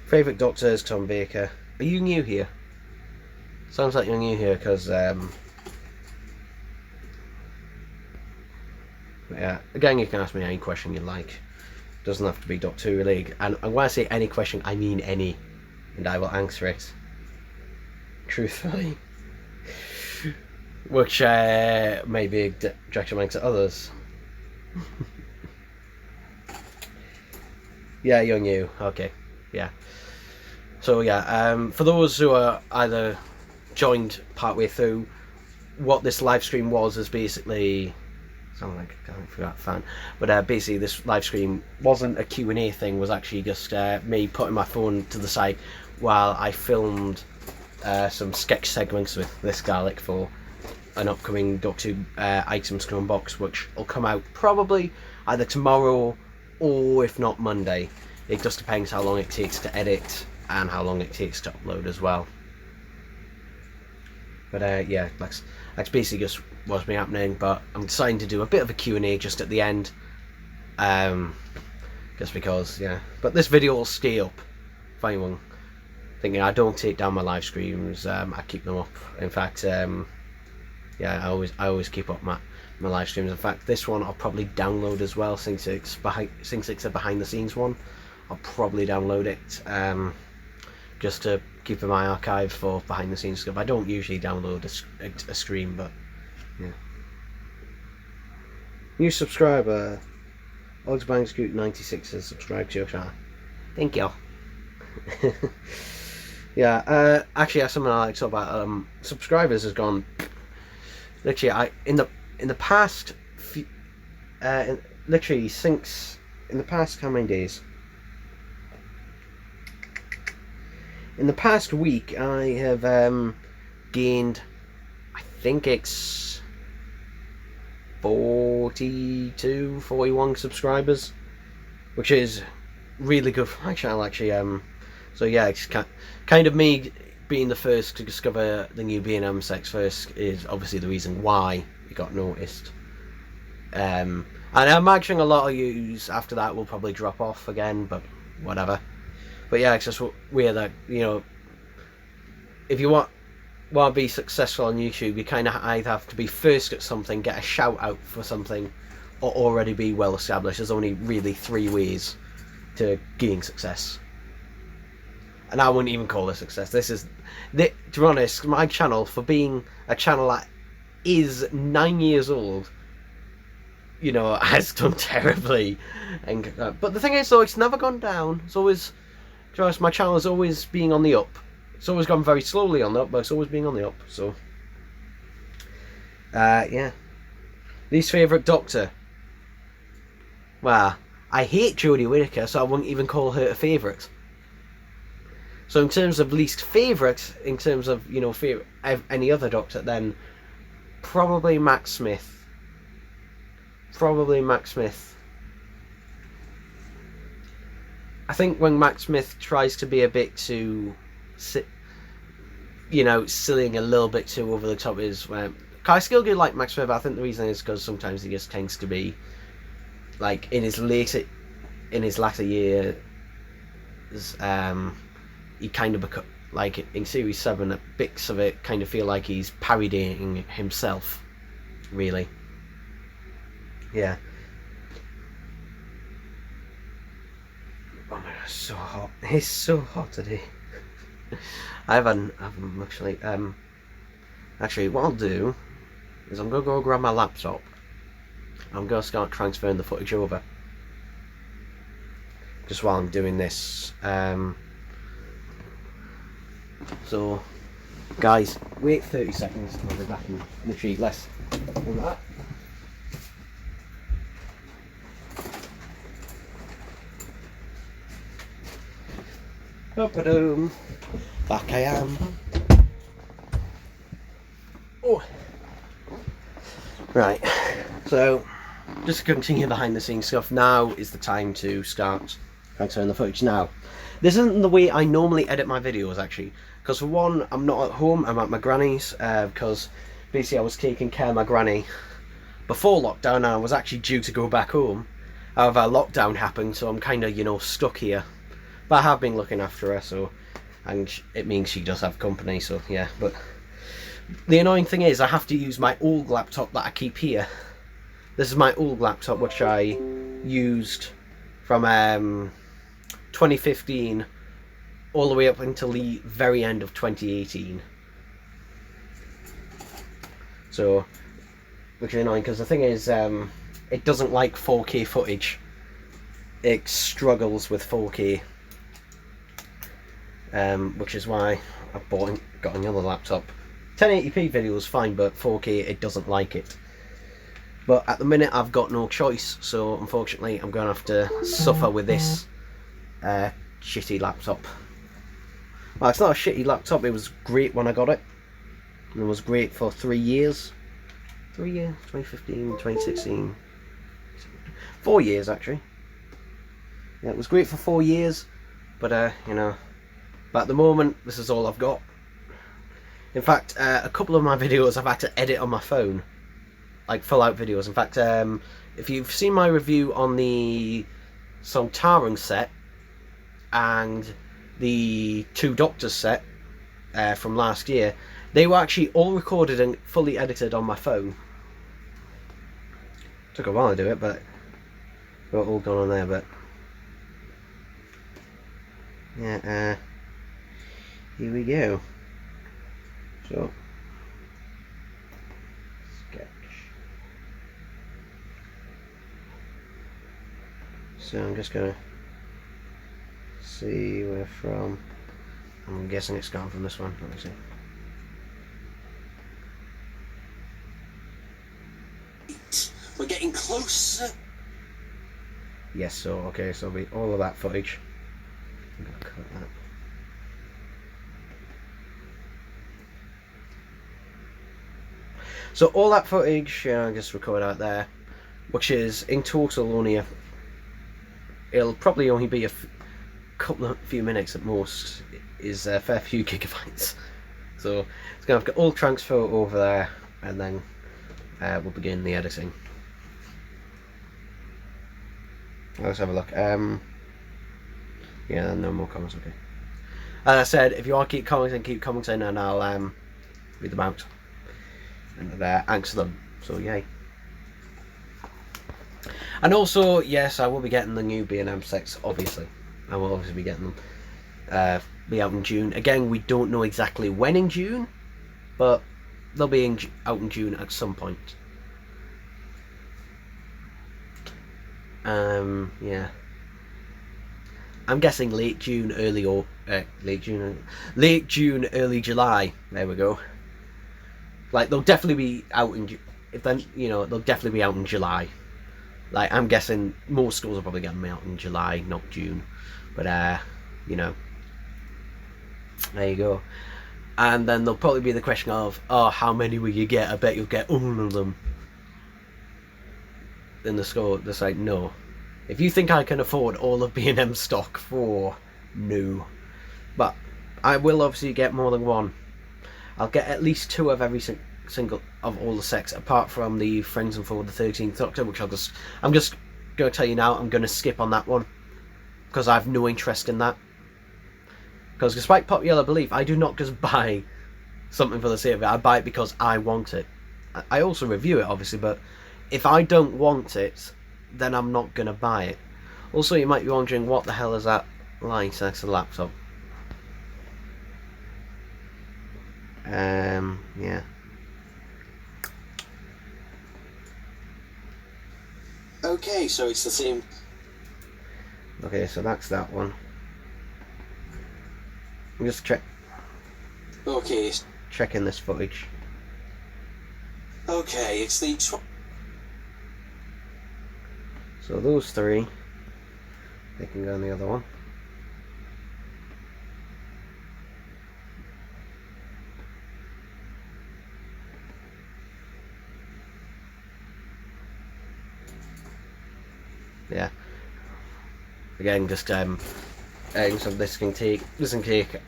[SPEAKER 4] Favourite Doctor is Tom Baker. Are you new here? Sounds like you're new here, because yeah, again, you can ask me any question you like. Doesn't have to be Doctor Who related. And when I say any question, I mean any, and I will answer it truthfully. Which may be detrimental to others. Yeah, you're new. Okay, yeah. So yeah, for those who are either joined partway through, what this live stream was is basically, sound like I forgot fan, but basically this live stream wasn't a Q&A thing. Was actually just me putting my phone to the side while I filmed some sketch segments with this dalek for an upcoming Doctor Who items to unbox, which will come out probably either tomorrow or if not Monday. It just depends how long it takes to edit and how long it takes to upload as well. But yeah, that's basically just what's been happening. But I'm deciding to do a bit of a Q&A just at the end, just because, yeah. But this video will stay up. If anyone thinking, I don't take down my live streams, I keep them up. In fact, yeah, I always keep up my live streams. In fact, this one I'll probably download as well, since it's a behind the scenes one. I'll probably download it just to keep in my archive for behind the scenes stuff. I don't usually download a stream, but yeah. New subscriber, OgsBangsGroot96 has subscribed to your channel. Thank you. Yeah, actually, that's something I like to talk about. Subscribers has gone. Literally, in the past few, literally since in the past how many days? In the past week, I have gained, I think it's 42, 41 subscribers, which is really good for my channel, actually. So yeah, it's kind of me being the first to discover the new B&M sex first is obviously the reason why it got noticed. And I'm imagining a lot of yous after that will probably drop off again, but whatever. But yeah, it's just weird that, you know, if you want to be successful on YouTube, you kind of either have to be first at something, get a shout out for something, or already be well established. There's only really 3 ways to gain success. And I wouldn't even call this success. To be honest, my channel, for being a channel that is 9 years old, you know, has done terribly. And but the thing is, though, it's never gone down. It's always, just my channel is always being on the up. It's always gone very slowly on the up, but it's always being on the up. So, yeah. Least favourite Doctor. Well, I hate Jodie Whittaker, so I wouldn't even call her a favourite. So in terms of least favourite, in terms of, you know, any other Doctor, then probably Matt Smith. Probably Matt Smith. I think when Matt Smith tries to be a bit too, you know, sillying a little bit too over the top is when... I still do like Matt Smith, but I think the reason is because sometimes he just tends to be, like, in his latter years, he kind of like in series 7, a bits of it kind of feel like he's parodying himself, really. Yeah. Oh my god, it's so hot. It's so hot today. I haven't actually. Actually, what I'll do is I'm gonna go grab my laptop. I'm gonna start transferring the footage over. Just while I'm doing this. So, guys, wait 30 seconds and I'll be back in literally less than that. Up-a-doom. Back I am. Oh. Right, so just to continue behind the scenes stuff, now is the time to start transferring the footage. Now, this isn't the way I normally edit my videos, actually, because for one, I'm not at home, I'm at my granny's, because basically I was taking care of my granny before lockdown, and I was actually due to go back home. However, lockdown happened, so I'm kind of, you know, stuck here. But I have been looking after her, so, and it means she does have company, so yeah. But the annoying thing is I have to use my old laptop that I keep here. This is my old laptop, which I used from 2015 all the way up until the very end of 2018. So, which is annoying, because the thing is, it doesn't like 4K footage. It struggles with 4K. Which is why I got another laptop. 1080p video is fine, but 4K, it doesn't like it. But at the minute, I've got no choice, so unfortunately, I'm going to have to suffer with this shitty laptop. Well, it's not a shitty laptop, it was great when I got it. And it was great for 3 years. 3 years? 2015, 2016. 4 years, actually. Yeah, it was great for 4 years, but, you know, but at the moment, this is all I've got. In fact, a couple of my videos I've had to edit on my phone. Like, full-out videos. In fact, if you've seen my review on the Sontaran set and the 2 Doctors set from last year, they were actually all recorded and fully edited on my phone. Took a while to do it, but they're all gone on there, but yeah, here we go. So, sketch. So I'm just gonna see where from. I'm guessing it's gone from this one. Let me see. We're getting closer. Yes. So okay. So we all of that footage. I'm gonna cut that. So all that footage, I just record out there, which is in total only it'll probably only be a few minutes at most, is a fair few gigabytes. So it's going to have to all transfer over there, and then we'll begin the editing. Let's have a look. Yeah, no more comments, okay. As I said, if you want to keep commenting, and I'll read them out and answer them, so yay. And also, yes, I will be getting the new B&M sets, obviously. I will obviously be getting them. Be out in June. Again, we don't know exactly when in June, but they'll be out in June at some point. Yeah. I'm guessing late June, late June, early July. There we go. Like they'll definitely be out in, they'll definitely be out in July. Like I'm guessing most schools will probably get them out in July, not June. But you know, there you go. And then there'll probably be the question of, oh, how many will you get? I bet you'll get all of them. In the school, it's like, no. If you think I can afford all of B&M stock for, no. But I will obviously get more than one. I'll get at least 2 of every single of all the sets, apart from the Friends and For the 13th Doctor, which I'm just going to tell you now, I'm going to skip on that one. Because I have no interest in that. Because despite popular belief, I do not just buy something for the sake of it. I buy it because I want it. I also review it, obviously, but if I don't want it, then I'm not going to buy it. Also, you might be wondering, what the hell is that light next to the laptop? Yeah. Okay, so it's the same. Okay, so that's that one. I'm just checking this footage. Okay, it's the so those 3, they can go on the other one. Yeah. Again, just so this can take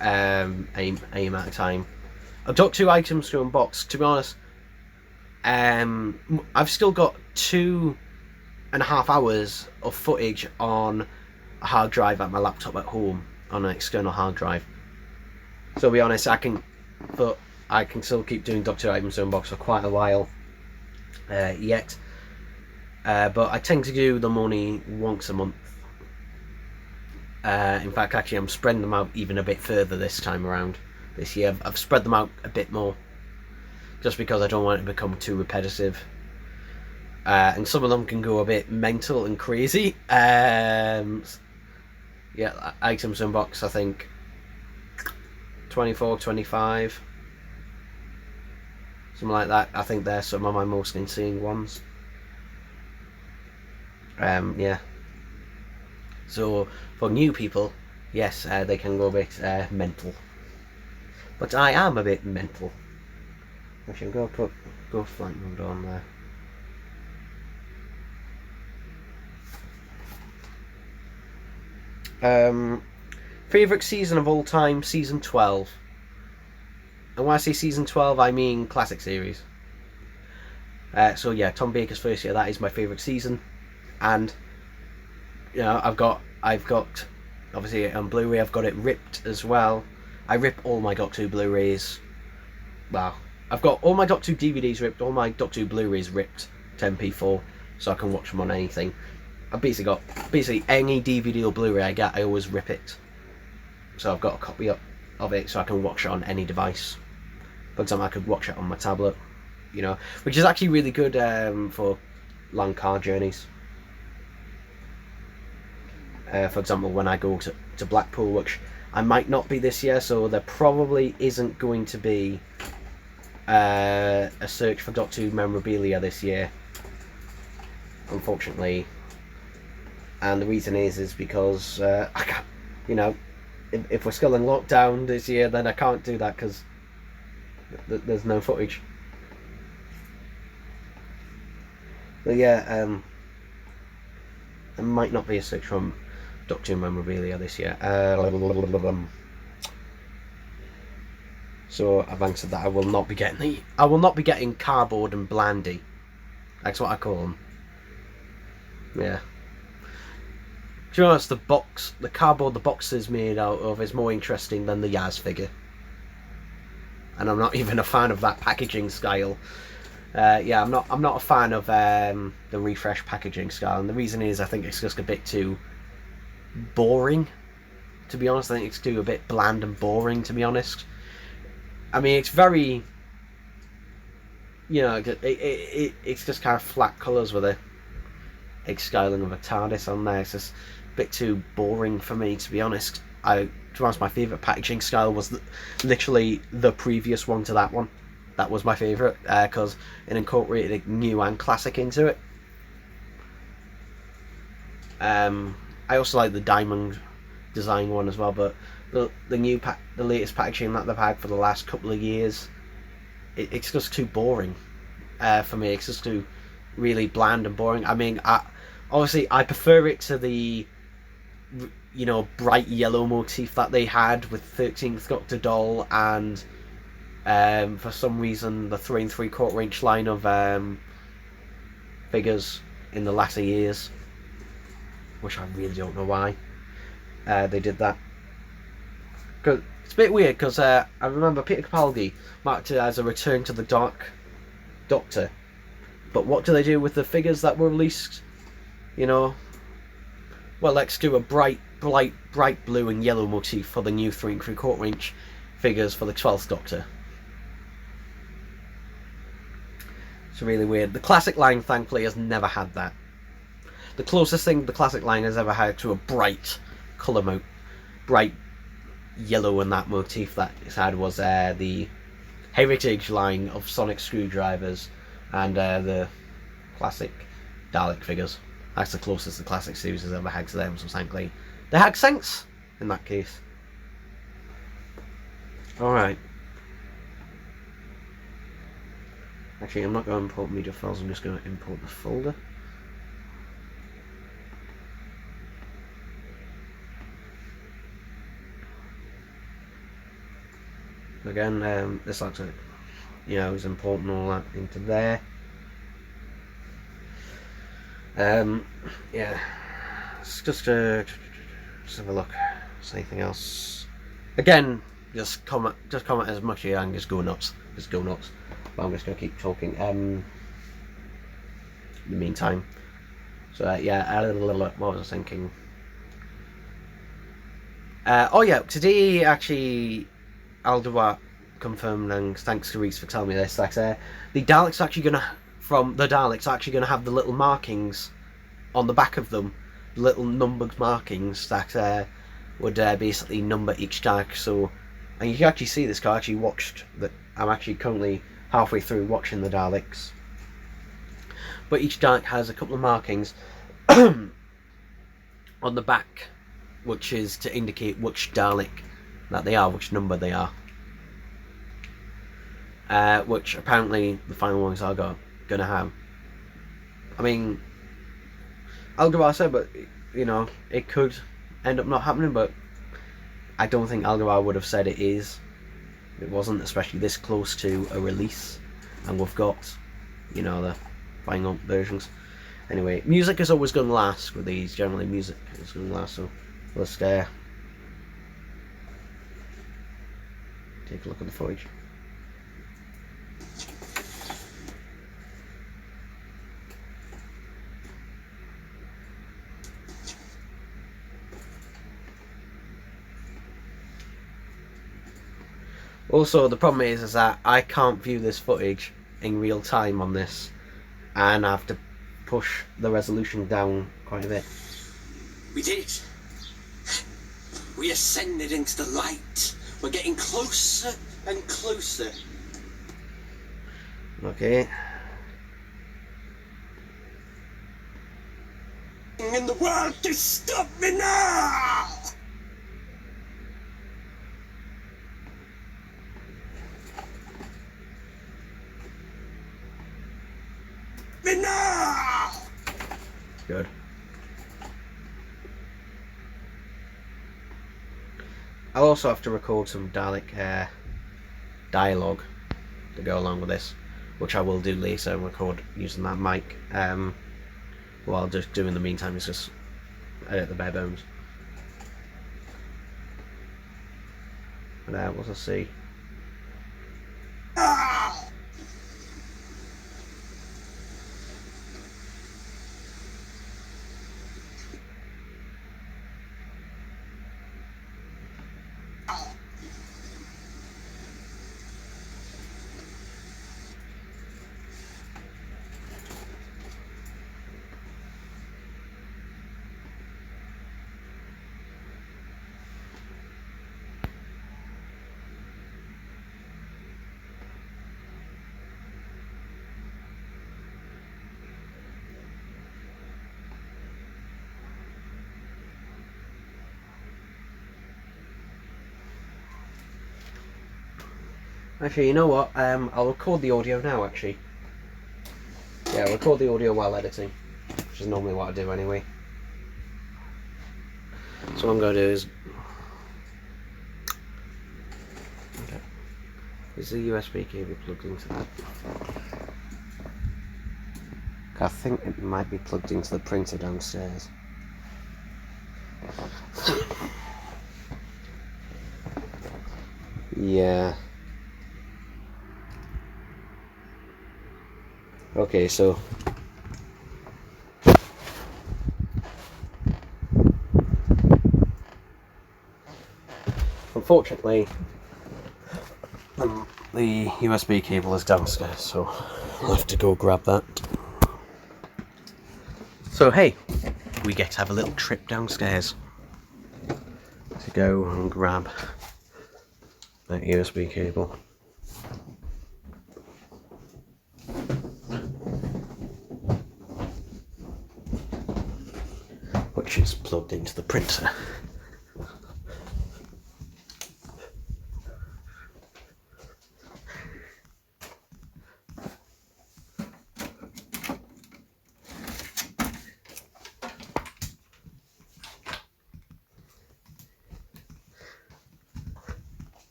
[SPEAKER 4] a amount of time. I've got 2 items to unbox. To be honest, I've still got 2.5 hours of footage on a hard drive at my laptop at home, on an external hard drive. So to be honest, I can still keep doing Doctor items to unbox for quite a while yet. But I tend to do them only once a month. In fact, actually, I'm spreading them out even a bit further this time around. This year, I've spread them out a bit more, just because I don't want it to become too repetitive. And some of them can go a bit mental and crazy. Yeah, items unbox, I think 24, 25, something like that. I think they're some of my most insane ones. Yeah. So for new people, yes, they can go a bit mental. But I am a bit mental. I should go flight mode on there. Favourite season of all time, season 12. And when I say season 12, I mean classic series. So yeah, Tom Baker's first year, that is my favourite season. And you know, I've got obviously on Blu-ray, I've got it ripped as well. I rip all my Doctor Who Blu-rays. Well, I've got all my Doctor Who DVDs ripped, all my Doctor Who Blu-rays ripped 10p4, so I can watch them on anything. I've basically any DVD or Blu-ray I get, I always rip it. So I've got a copy of it, so I can watch it on any device. For example, I could watch it on my tablet, you know, which is actually really good for long car journeys. For example, when I go to Blackpool, which I might not be this year, so there probably isn't going to be a search for Doctor Who memorabilia this year, unfortunately. And the reason is because I can't, you know, if we're still in lockdown this year, then I can't do that because there's no footage. But yeah, there might not be a search from Doctor Who memorabilia this year. So I've answered that. I will not be getting cardboard and Blandy. That's what I call them. Yeah. To be honest, the cardboard the box is made out of is more interesting than the Yaz figure. And I'm not even a fan of that packaging style. Yeah, I'm not a fan of the refresh packaging style, and the reason is I think it's just a bit too boring. To be honest, I think it's too a bit bland and boring. To be honest, I mean it's very, you know, it's just kind of flat colours with it. styling of a TARDIS on there. It's just a bit too boring for me, to be honest. To be honest, my favourite packaging style was literally the previous one to that one. That was my favourite, because it incorporated new and classic into it. I also like the diamond design one as well, but the latest packaging that they've had for the last couple of years, it's just too boring for me. It's just too really bland and boring. I mean, obviously I prefer it to the, you know, bright yellow motif that they had with 13th Doctor doll, and for some reason the 3 3/4 inch line of figures in the latter years, which I really don't know why they did that. Cause it's a bit weird, because I remember Peter Capaldi marked it as a return to the Dark Doctor, but what do they do with the figures that were released? You know, well, let's do a bright blue and yellow motif for the new 3 3/4 inch figures for the 12th Doctor. It's really weird. The classic line, thankfully, has never had that. The closest thing the classic line has ever had to a bright colour bright yellow and that motif that it's had was the Heritage line of sonic screwdrivers and the classic Dalek figures. That's the closest the classic series has ever had to them, so thankfully they had sense in that case. Alright. Actually, I'm not going to import media files, I'm just going to import the folder. Again, this looks like, you know, is importing all that into there. Yeah, it's just have a look. Is anything else? Again, just comment as much as you can. Just go nuts. But I'm just gonna keep talking. In the meantime, so yeah, what was I thinking? Oh yeah, today actually, Aldebar confirmed, and thanks to Reese for telling me this, that the Daleks actually gonna have the little markings on the back of them, little numbered markings that would basically number each Dalek. So, and you can actually see this, because I actually watched that. I'm actually currently halfway through watching the Daleks, but each Dalek has a couple of markings on the back, which is to indicate which Dalek that they are, which number they are. Which apparently the final ones are gonna have. I mean, Aldebar said, but you know, it could end up not happening. But I don't think Aldebar would have said it is. It wasn't, especially this close to a release, and we've got, you know, the final versions. Anyway, music is always going to last with these. Generally, music is going to last. So let's take a look at the footage. Also, the problem is that I can't view this footage in real time on this, and I have to push the resolution down quite a bit.
[SPEAKER 5] We did it. We ascended into the light. We're getting closer and closer.
[SPEAKER 4] Okay.
[SPEAKER 5] In the world to stop me now! Me now!
[SPEAKER 4] Good. I'll also have to record some Dalek dialogue to go along with this, which I will do later and record using that mic. What I'll just do in the meantime is just edit the bare bones. But what I see. Actually, you know what? I'll record the audio now, actually. Yeah, I'll record the audio while editing, which is normally what I do anyway. So what I'm going to do is... Okay. Is the USB cable plugged into that? I think it might be plugged into the printer downstairs. Yeah. Okay, so... Unfortunately, the USB cable is downstairs, so I'll have to go grab that. So hey, we get to have a little trip downstairs to go and grab that USB cable. Which is plugged into the printer.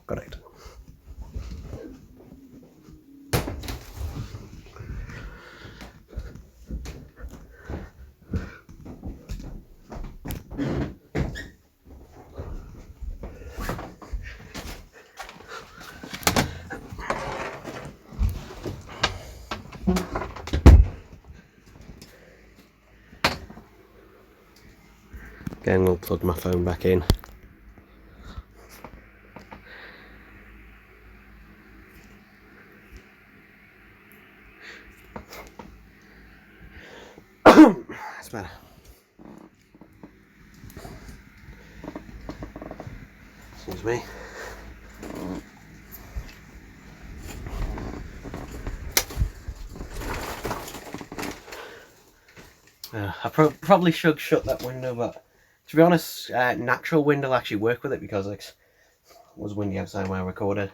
[SPEAKER 4] Got it. Again, we'll plug my phone back in. That's better. Excuse me. I probably should shut that window, but to be honest, natural wind will actually work with it because it was windy outside when I recorded.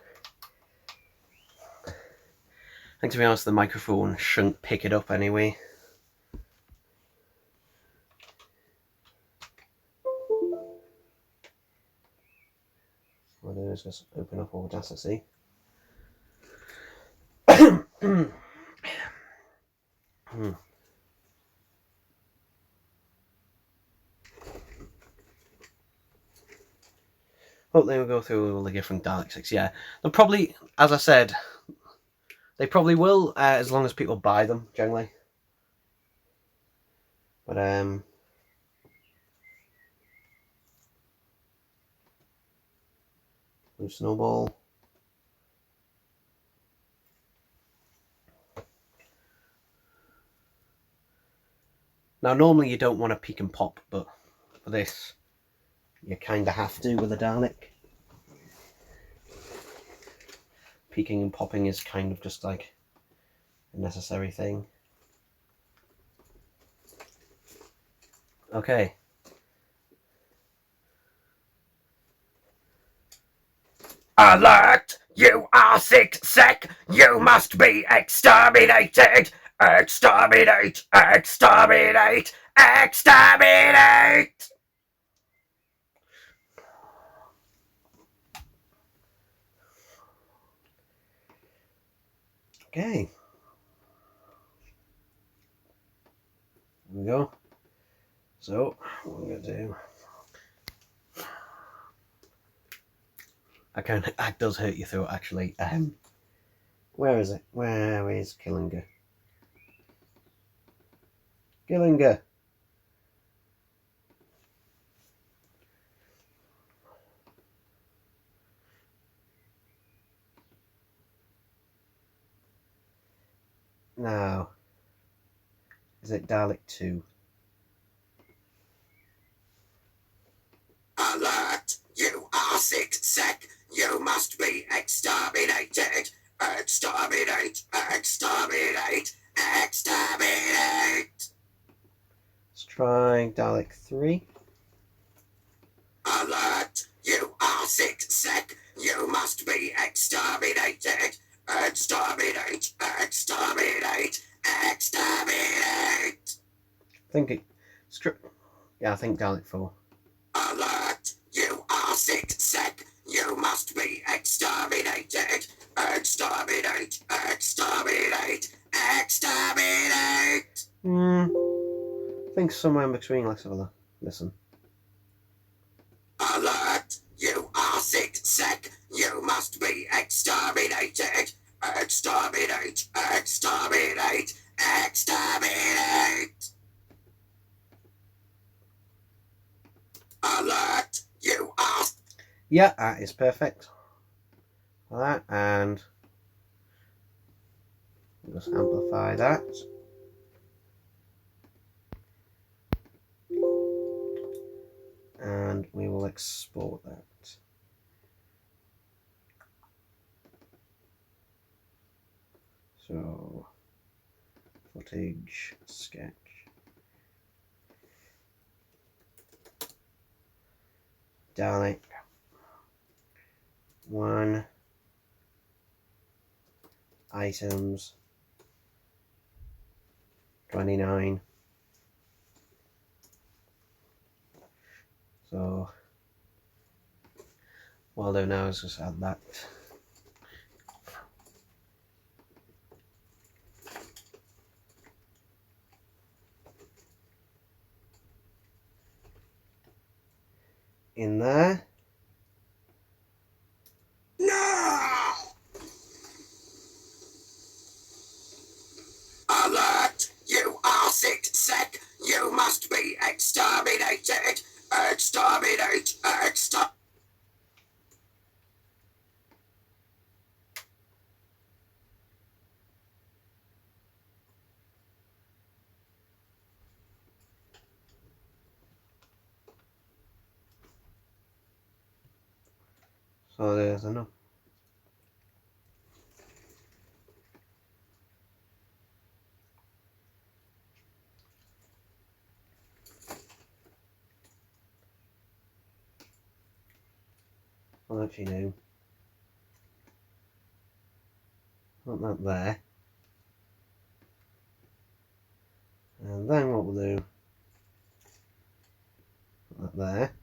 [SPEAKER 4] I think, to be honest, the microphone shouldn't pick it up anyway. What I'll do is just open up Audacity. Hopefully we'll go through all the different daleks. Yeah, they'll probably, as I said, they probably will, as long as people buy them, generally. But, blue snowball. Now, normally you don't want to peek and pop, but for this, you kind of have to with a Dalek. Peeking and popping is kind of just like a necessary thing. Okay.
[SPEAKER 5] Alert! You are sick. You must be exterminated. Exterminate! Exterminate! Exterminate!
[SPEAKER 4] Okay. There we go. So, what I'm going to do... That does hurt your throat, actually. Where is it? Where is Killinger? Killinger! Now, is it Dalek 2?
[SPEAKER 5] Alert! You are sick. You must be exterminated. Exterminate! Exterminate! Exterminate!
[SPEAKER 4] Let's try Dalek 3.
[SPEAKER 5] Alert! You are sick. You must be exterminated. Exterminate, exterminate, exterminate.
[SPEAKER 4] I think it. Yeah, I think Dalek 4.
[SPEAKER 5] Alert! You are sick. You must be exterminated. Exterminate, exterminate, exterminate.
[SPEAKER 4] I think somewhere in between. Let's have a look. Listen.
[SPEAKER 5] Alert! You are sick. You must be exterminated. Exterminate, exterminate, exterminate. Alert! You are.
[SPEAKER 4] Yeah, that is perfect. For that, and just amplify that. And we will export that. So, footage, sketch. Dalek 1 items 29. So what I'll do now is just add that. In there.
[SPEAKER 5] No! Alert! You are sick. You must be exterminated. Exterminate, exterminate.
[SPEAKER 4] So there's enough. I'll actually do. Put that there. And then what we'll do, put that there.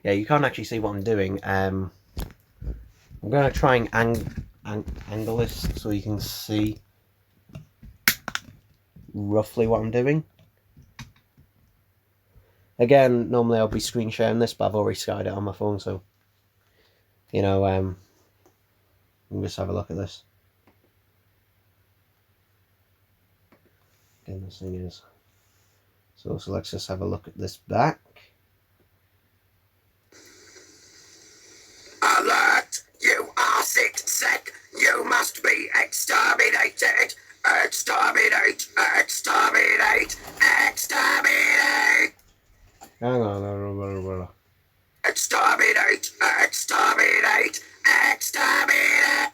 [SPEAKER 4] Yeah, you can't actually see what I'm doing. I'm going to try and angle this so you can see roughly what I'm doing. Again, normally I'll be screen sharing this, but I've already skied it on my phone, so you know, we'll just have a look at this. Again, this thing is so let's just have a look at this back.
[SPEAKER 5] Alert! You are sick. You must be exterminated. Exterminate, exterminate, exterminate.
[SPEAKER 4] Hang on.
[SPEAKER 5] Exterminate, exterminate, exterminate.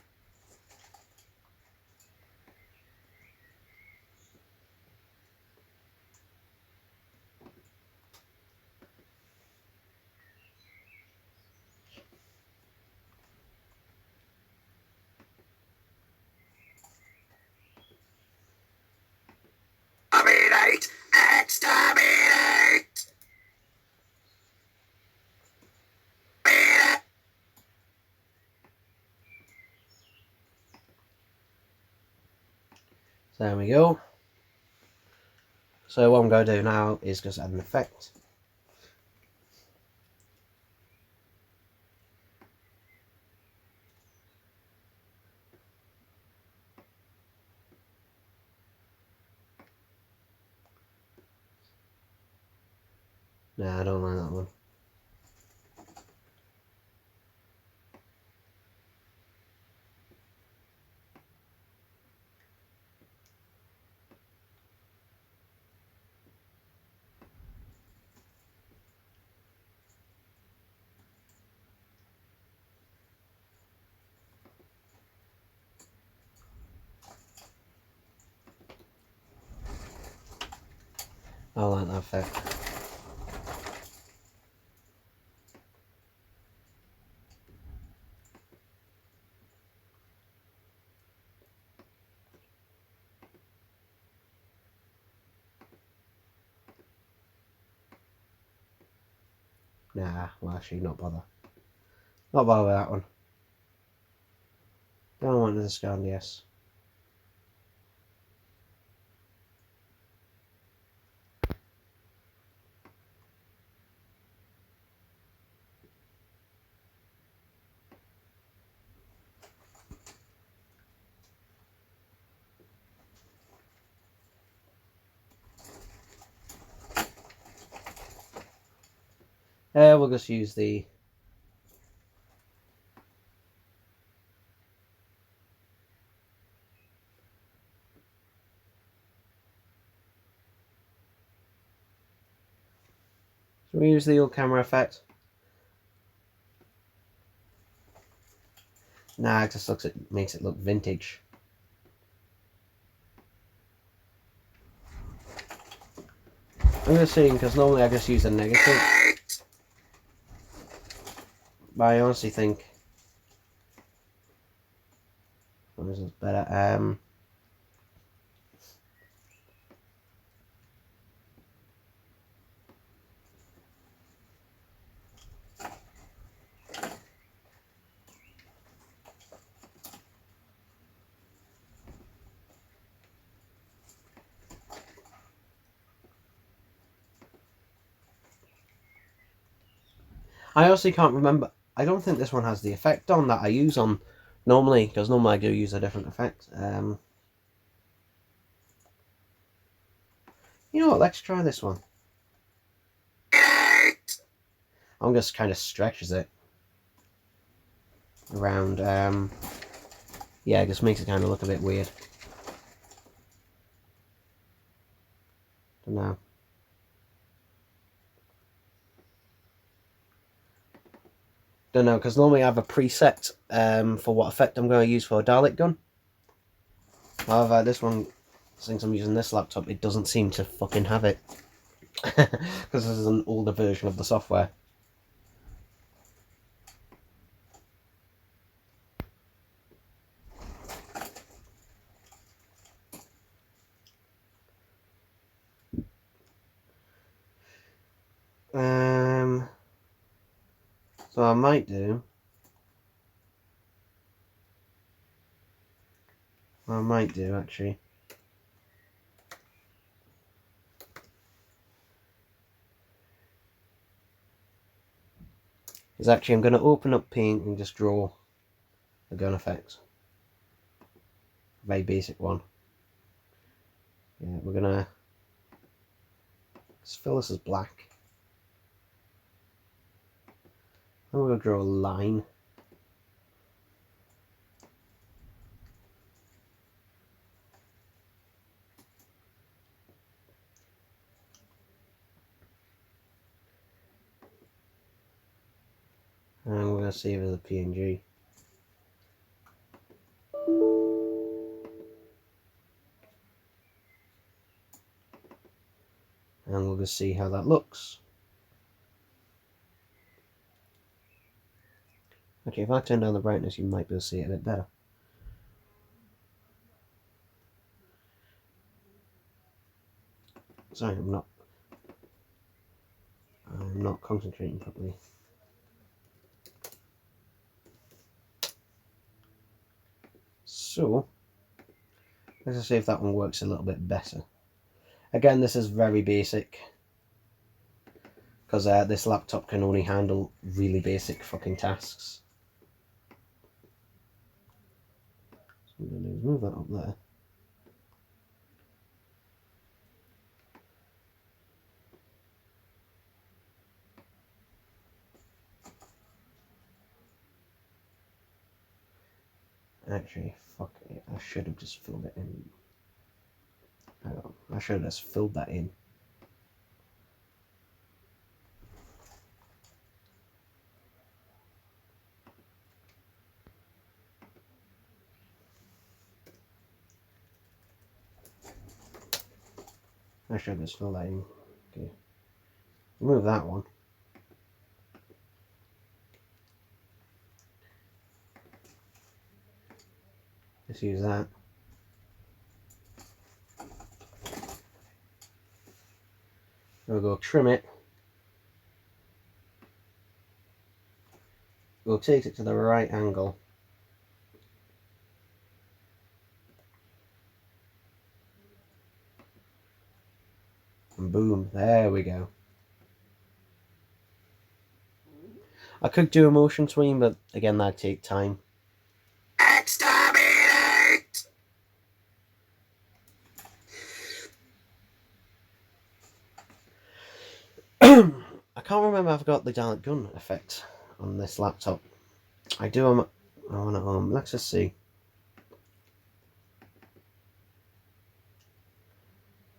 [SPEAKER 5] Exterminate, exterminate.
[SPEAKER 4] So there we go. So what I'm going to do now is just add an effect. Nah, I don't like that one. I like that effect. Nah, well actually not bother. Not bother with that one. Don't want to discard, yes. We'll just use the we use the old camera effect. Nah, it just makes it look vintage. I'm just saying because normally I just use a negative, but I honestly think this is better. I also can't remember. I don't think this one has the effect on that I use on normally, because normally I do use a different effect. You know what? Let's try this one. I'm just kind of stretches it around. Yeah, it just makes it kind of look a bit weird. Don't know. Don't know, because normally I have a preset for what effect I'm going to use for a Dalek gun. However, this one, since I'm using this laptop, it doesn't seem to fucking have it. Because this is an older version of the software. So I might do. I might do actually. Is actually I'm going to open up Paint and just draw a gun effect. Very basic one. Yeah, we're gonna fill this as black. And we're gonna draw a line. And we're gonna save it as a PNG. And we'll just see how that looks. Okay, if I turn down the brightness, you might be able to see it a bit better. Sorry, I'm not concentrating properly. So, let's just see if that one works a little bit better. Again, this is very basic, because this laptop can only handle really basic fucking tasks. So I'm going to move that up there. Actually, fuck it, I should have just filled it in. Hang on, I should have just filled that in. I should just fill that in. Okay. Remove that one. Let's use that. We'll go trim it. rotate it to the right angle. And boom, there we go. I could do a motion swing, but again, that'd take time. Exterminate! I can't remember if I've got the Dalek gun effect on this laptop. I do on one at home. Let's just see.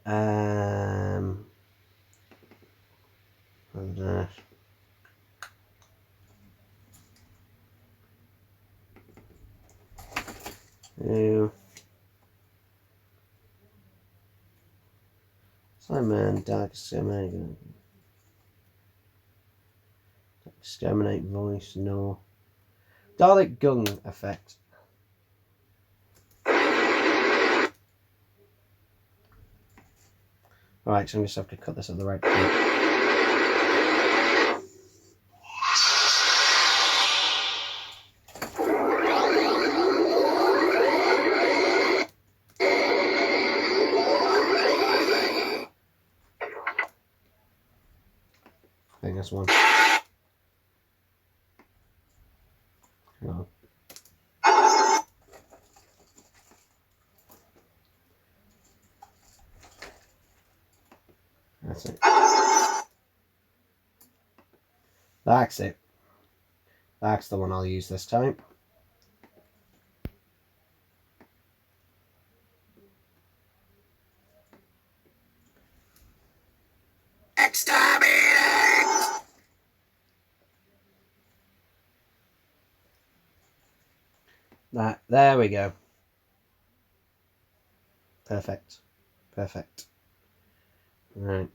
[SPEAKER 4] And, Simon, Dalek exterminate voice, no. Dalek gun effect. Alright, so I'm just have to cut this at the right point. I think that's one. No. That's it. That's it. That's the one I'll use this time. Exterminate! There we go. Perfect. Perfect. Right.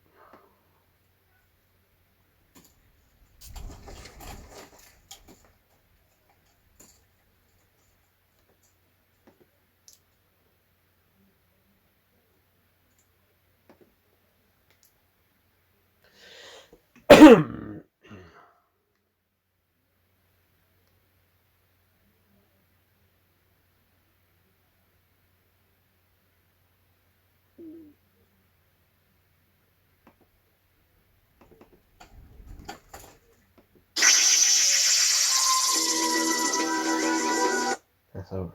[SPEAKER 4] That's over.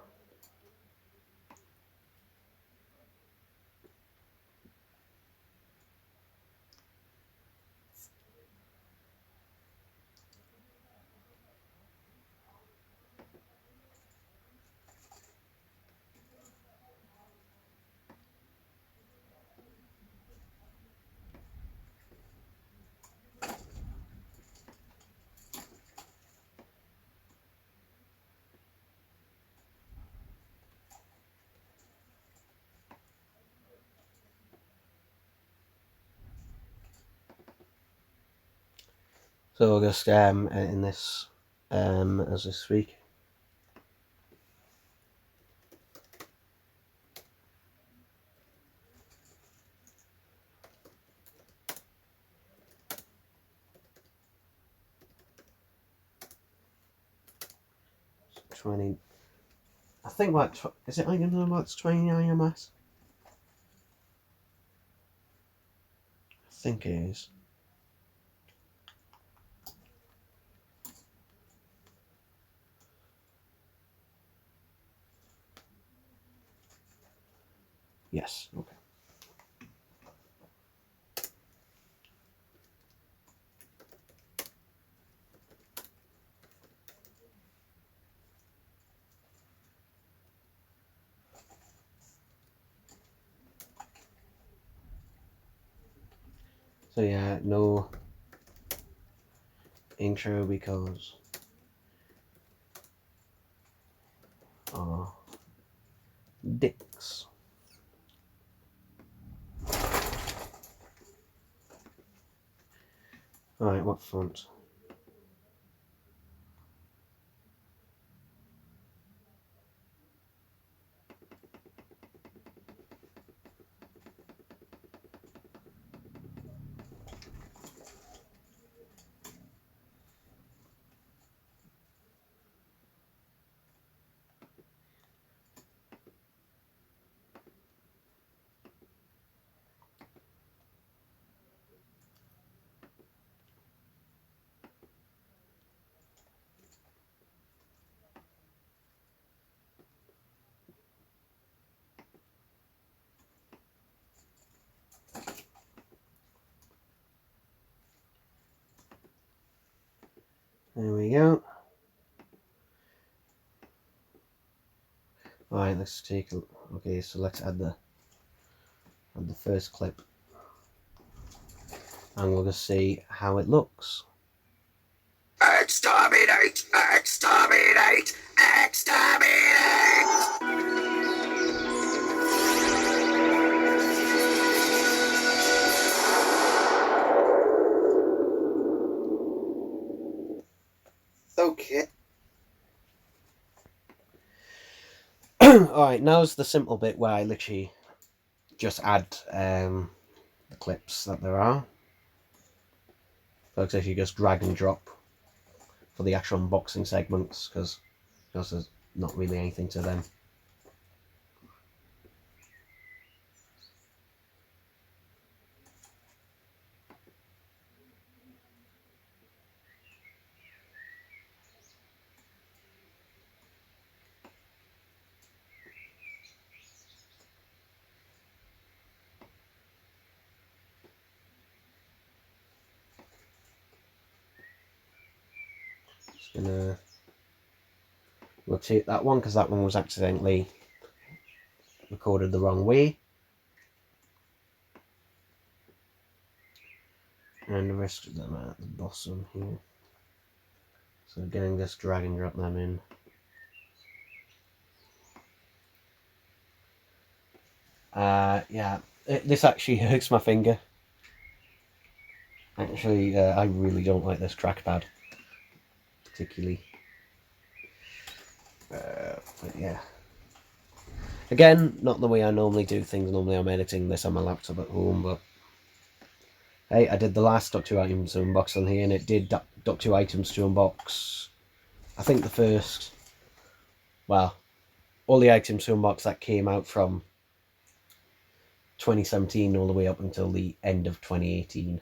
[SPEAKER 4] So we'll just in this as we speak. I think what is it? I don't know what's 29 ms. I think it is. Yes. Okay. So yeah, no intro because dicks. Alright, what font? There we go. Alright, let's take a... Okay, so let's add the first clip. And we'll just see how it looks.
[SPEAKER 5] Exterminate! Exterminate! Exterminate! Okay.
[SPEAKER 4] Alright, now's the simple bit where I literally just add the clips that there are. Looks like you just drag and drop for the actual unboxing segments, because there's not really anything to them. Just gonna rotate that one because that one was accidentally recorded the wrong way. And the rest of them are at the bottom here. So again, just drag and drop them in. Yeah, this actually hurts my finger. Actually, I really don't like this trackpad, particularly. But yeah. Again, not the way I normally do things. Normally I'm editing this on my laptop at home, but hey, I did the last Doctor Items to unbox on here, and it did Doctor Items to unbox. I think the first, well, all the items to unbox that came out from 2017 all the way up until the end of 2018.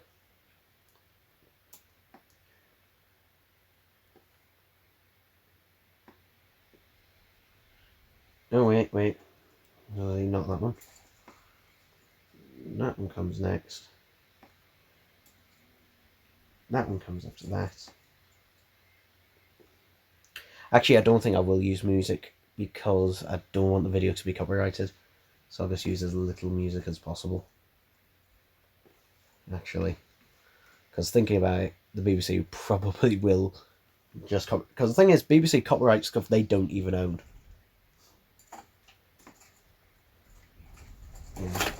[SPEAKER 4] Oh, wait. No, not that one. That one comes next. That one comes after that. Actually, I don't think I will use music because I don't want the video to be copyrighted. So I'll just use as little music as possible. Actually. Because thinking about it, the BBC probably will just... Because the thing is, BBC copyright stuff they don't even own. Yeah.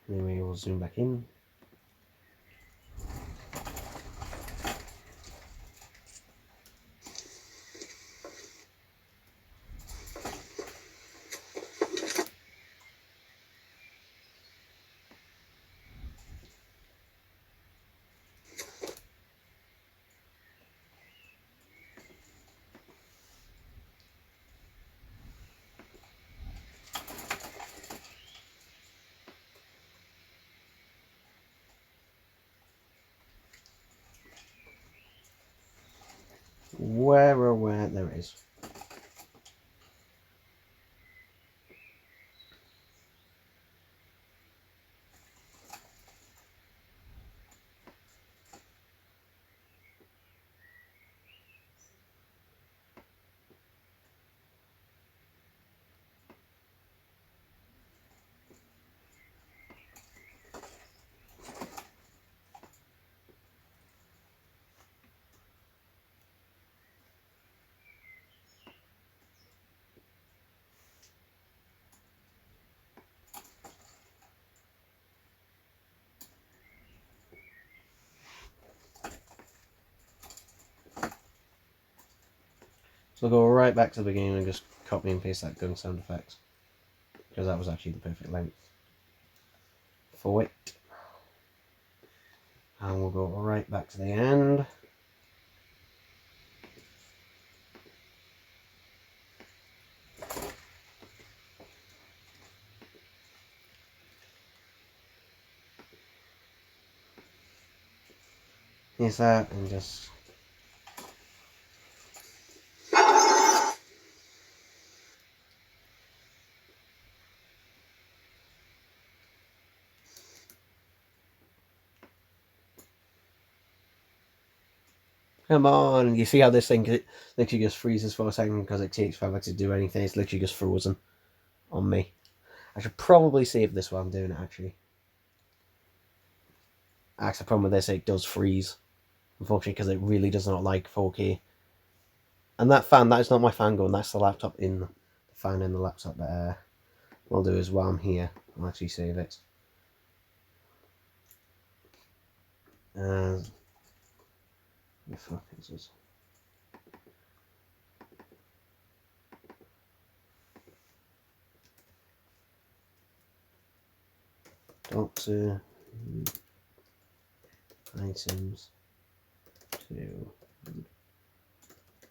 [SPEAKER 4] Anyway, we'll zoom back in. Where there is. So I'll go right back to the beginning and just copy and paste that gun sound effect. Because that was actually the perfect length for it. And we'll go right back to the end. Here's that, and just... Come on. You see how this thing literally just freezes for a second because it takes forever to do anything. It's literally just frozen on me. I should probably save this while I'm doing it, actually. That's the problem with this, it does freeze. Unfortunately, because it really does not like 4K. And that fan, that is not my fan going, that's the laptop in the fan in the laptop. But what I'll do is while I'm here, I'll actually save it. The fuck is this? Doctor items to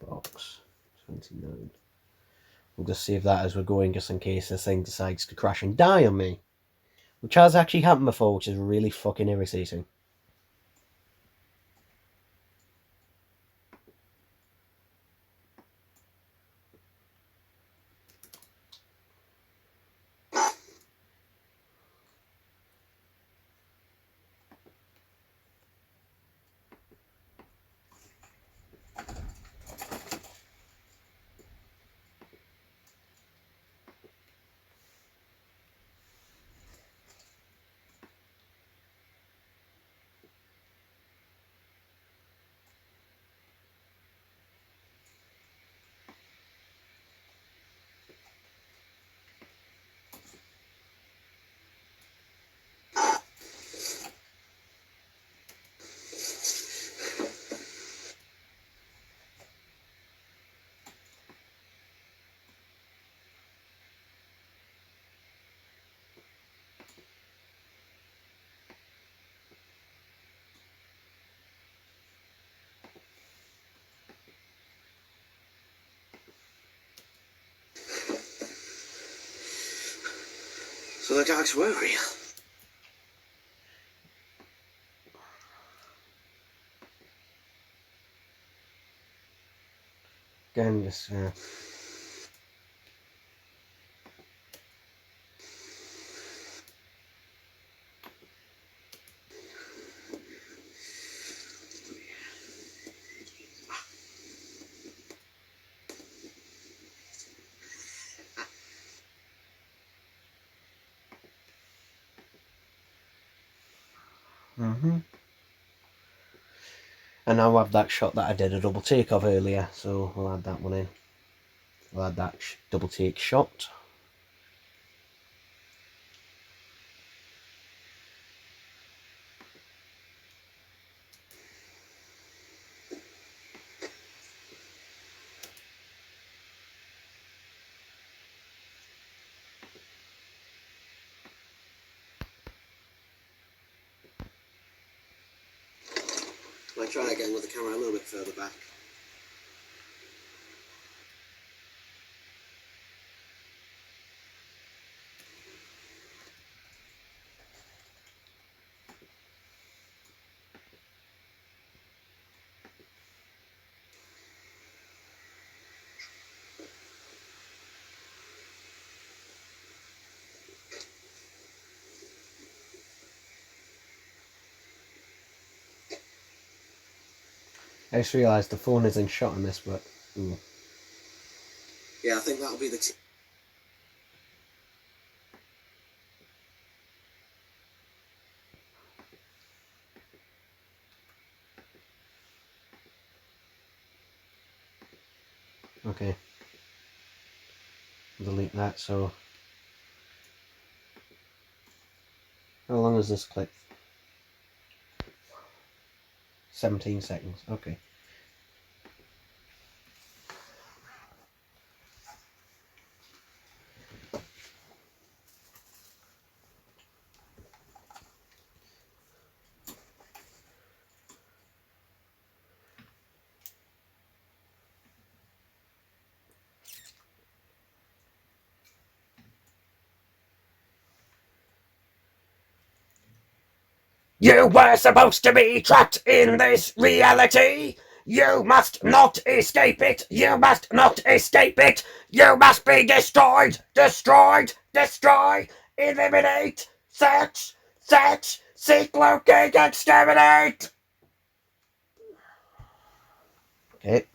[SPEAKER 4] box 29. We'll just save that as we're going, just in case this thing decides to crash and die on me, which has actually happened before, which is really fucking irritating.
[SPEAKER 5] So the dogs were real.
[SPEAKER 4] Again, just And now I have that shot that I did a double take of earlier, so we'll add that one in. We'll add that double take shot.
[SPEAKER 5] I'll try again with the camera a little bit further back.
[SPEAKER 4] I just realised the phone isn't shot on this, but ooh.
[SPEAKER 5] Yeah, I think that'll be the
[SPEAKER 4] Okay. Delete that, so... How long is this clip? 17 seconds, okay.
[SPEAKER 6] You were supposed to be trapped in this reality. You must not escape it. You must not escape it. You must be destroyed. Destroyed. Destroy. Eliminate. Search. Search. Seek, locate, exterminate.
[SPEAKER 4] Okay.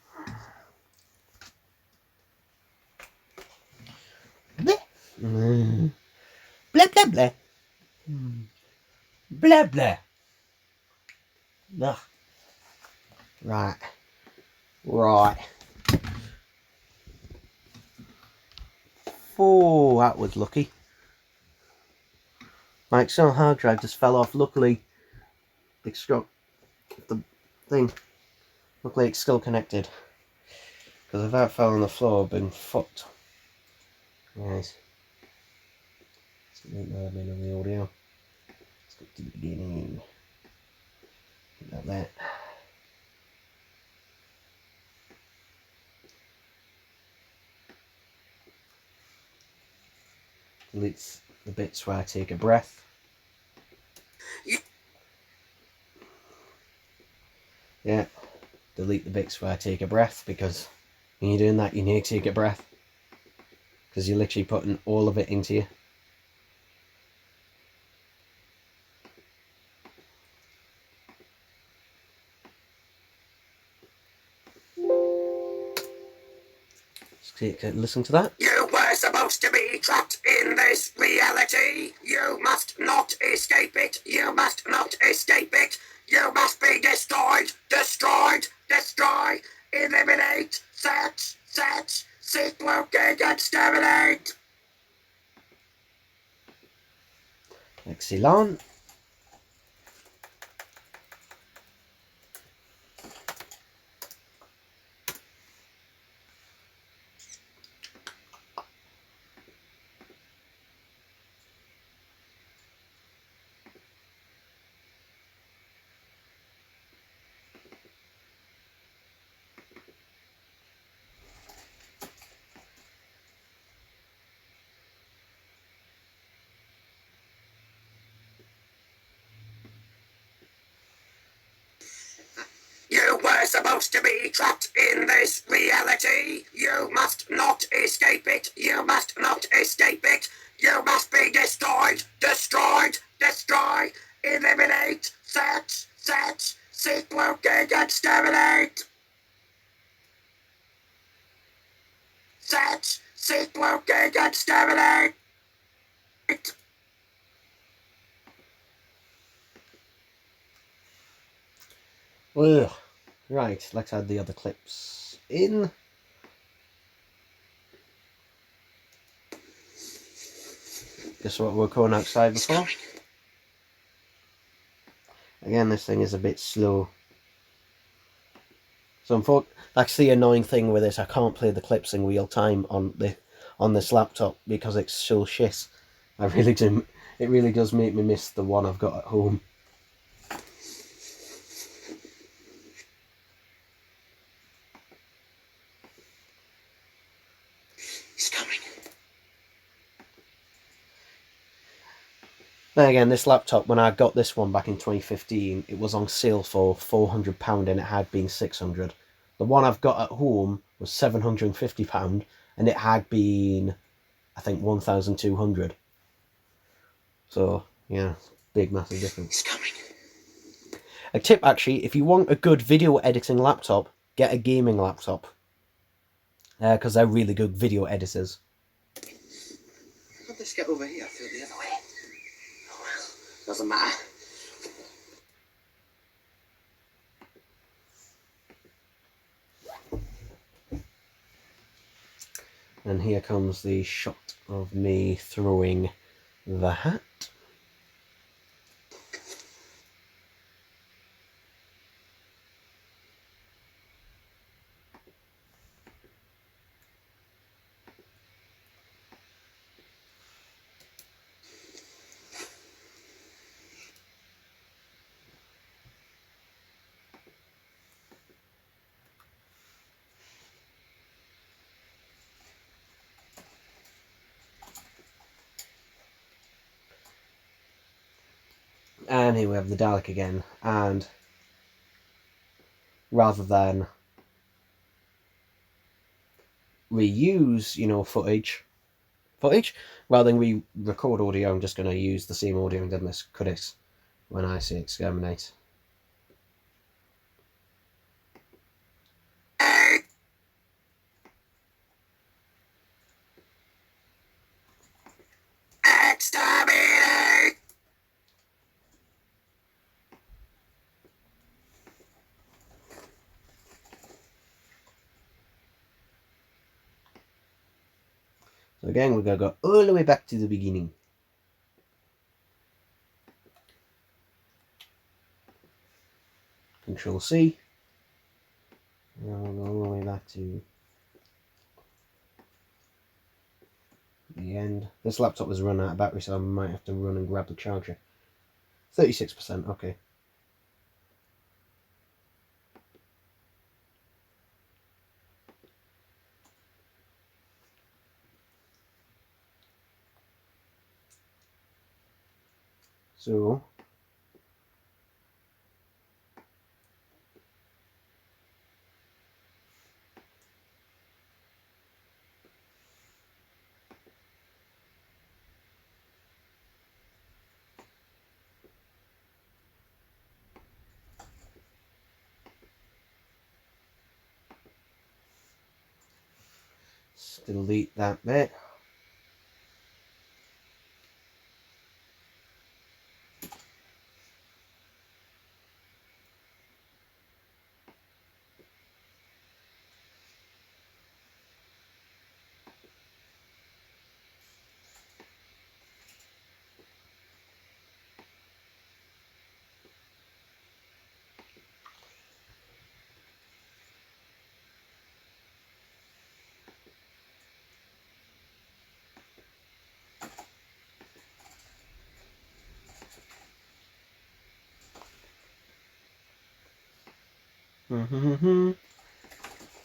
[SPEAKER 4] Blah blah blah. Blah blah. Ugh. Right. Right. Oh, that was lucky. My external hard drive just fell off. Luckily, the thing. Luckily, it's still connected. Because if that fell on the floor, I'd been fucked. Right. Let's get that in on the audio. Let's go to the beginning. Like that. Deletes the bits where I take a breath. Yeah, delete the bits where I take a breath, because when you're doing that you need to take a breath, because you're literally putting all of it into you. Listen to that.
[SPEAKER 6] You were supposed to be trapped in this reality. You must not escape it. You must not escape it. You must be destroyed. Destroyed. Destroy. Eliminate. Search. Search. Seek, locate, exterminate.
[SPEAKER 4] Excellent.
[SPEAKER 6] You were supposed to be trapped in this reality. You must not escape it. You must not escape it. You must be destroyed. Destroyed. Destroy. Eliminate. Search. Search. Seek, locate, exterminate. Search. Seek, locate, exterminate.
[SPEAKER 4] Ugh. Right, let's add the other clips in. Guess what, we're going outside before. Again, this thing is a bit slow. So that's the annoying thing with this. I can't play the clips in real time on this laptop because it's so shit. I really do. It really does make me miss the one I've got at home.
[SPEAKER 6] He's coming.
[SPEAKER 4] Then again, this laptop, when I got this one back in 2015, it was on sale for £400 and it had been £600. The one I've got at home was £750 and it had been, I think, £1,200. So, yeah, big massive difference.
[SPEAKER 6] He's coming.
[SPEAKER 4] A tip, actually, if you want a good video editing laptop, get a gaming laptop. Because they're really good video editors.
[SPEAKER 5] How'd this get over here through the other way? Oh well, doesn't matter.
[SPEAKER 4] And here comes the shot of me throwing the hat. And here we have the Dalek again, and rather than reuse, footage, rather than re-record audio, I'm just going to use the same audio and then this cut it when I say exterminate. So again, we're going to go all the way back to the beginning. Control C. And we'll go all the way back to the end. This laptop has run out of battery, so I might have to run and grab the charger. 36%, okay. So delete that bit.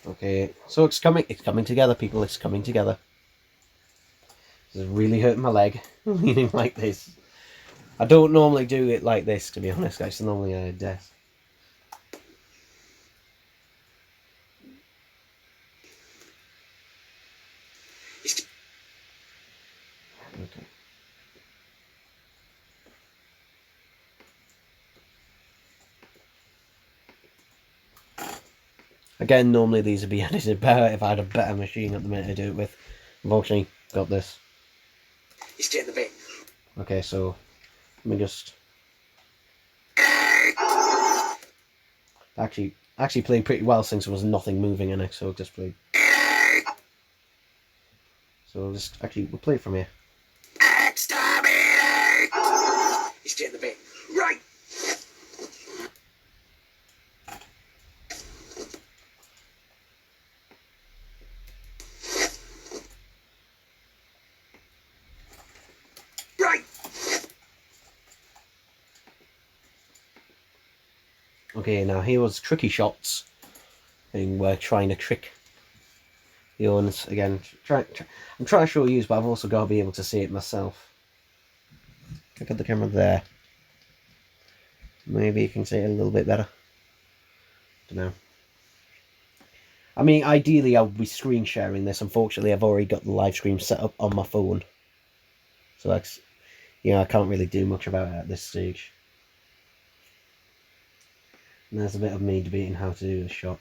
[SPEAKER 4] Okay, so it's coming together, people. It's coming together. This is really hurting my leg, leaning like this. I don't normally do it like this, to be honest, guys. It's normally a desk. Okay. Again, normally these would be edited better if I had a better machine at the minute to do it with. Unfortunately, got this.
[SPEAKER 5] You stay in the bin.
[SPEAKER 4] Okay, so let me just actually played pretty well since there was nothing moving in it, so it just played. So we'll play from here.
[SPEAKER 5] Exterminator! You stay in the bin. Right! Right!
[SPEAKER 4] Okay, now here was tricky shots, and we're trying to trick the audience again. I'm trying to show you, but I've also got to be able to see it myself. I got the camera there. Maybe you can see it a little bit better. Don't know. I mean, ideally I'll be screen sharing this. Unfortunately, I've already got the live stream set up on my phone, so that's, you know, I can't really do much about it at this stage. And there's a bit of me debating how to do the shot.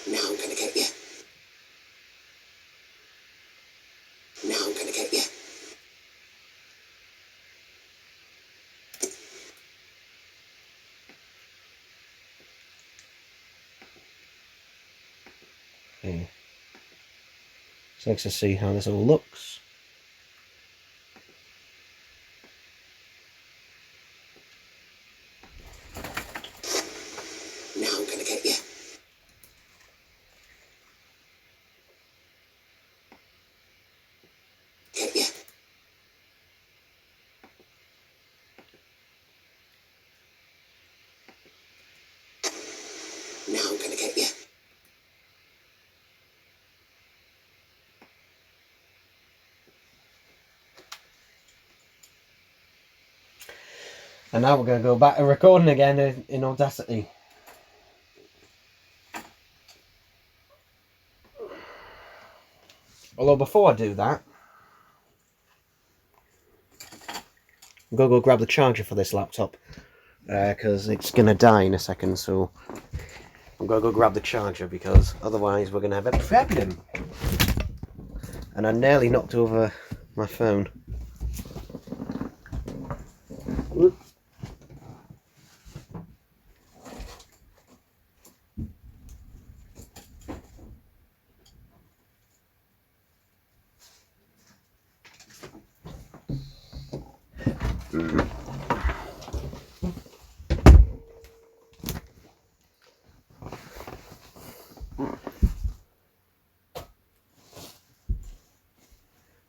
[SPEAKER 5] Now I'm gonna get you. Now I'm gonna get you.
[SPEAKER 4] Okay. So let's just see how this all looks.
[SPEAKER 5] Now I'm gonna get you. Get you. Now I'm gonna get you.
[SPEAKER 4] And now we're going to go back to recording again in Audacity. Although before I do that, I'm going to go grab the charger for this laptop, because it's going to die in a second, so I'm going to go grab the charger, because otherwise we're going to have a problem. And I nearly knocked over my phone.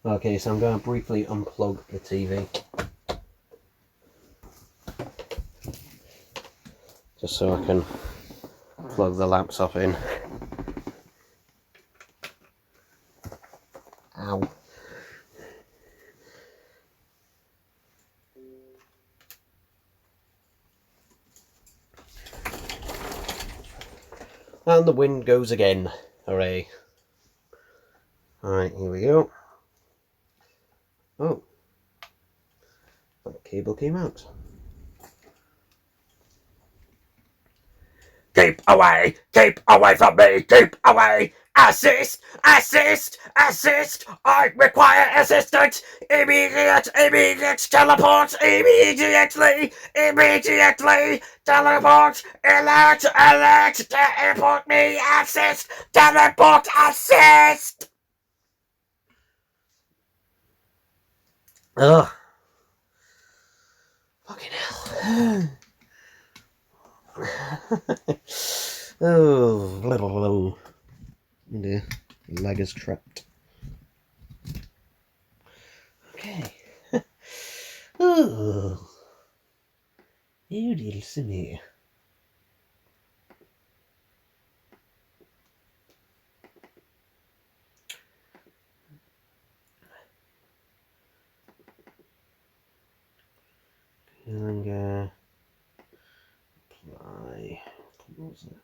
[SPEAKER 4] Okay, so I'm going to briefly unplug the TV. Just so I can plug the laptop in. Ow. And the wind goes again. Hooray. Alright, here we go. Oh. The cable came out.
[SPEAKER 6] Keep away from me, keep away. Assist, assist, assist. I require assistance. Immediate teleport, immediately, teleport, alert, teleport me, assist, teleport, assist.
[SPEAKER 4] Ugh. Fucking hell. Oh, the leg is trapped. Okay. Oh, you little silly. And apply. Close it.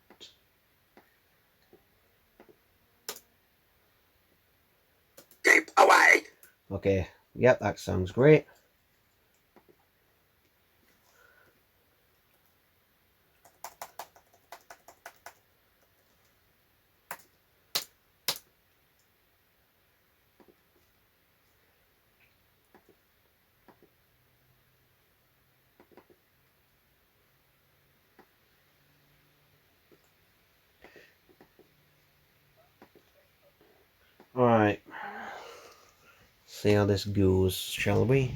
[SPEAKER 6] Keep away.
[SPEAKER 4] Okay. Yep, that sounds great. Alright. See how this goes, shall we?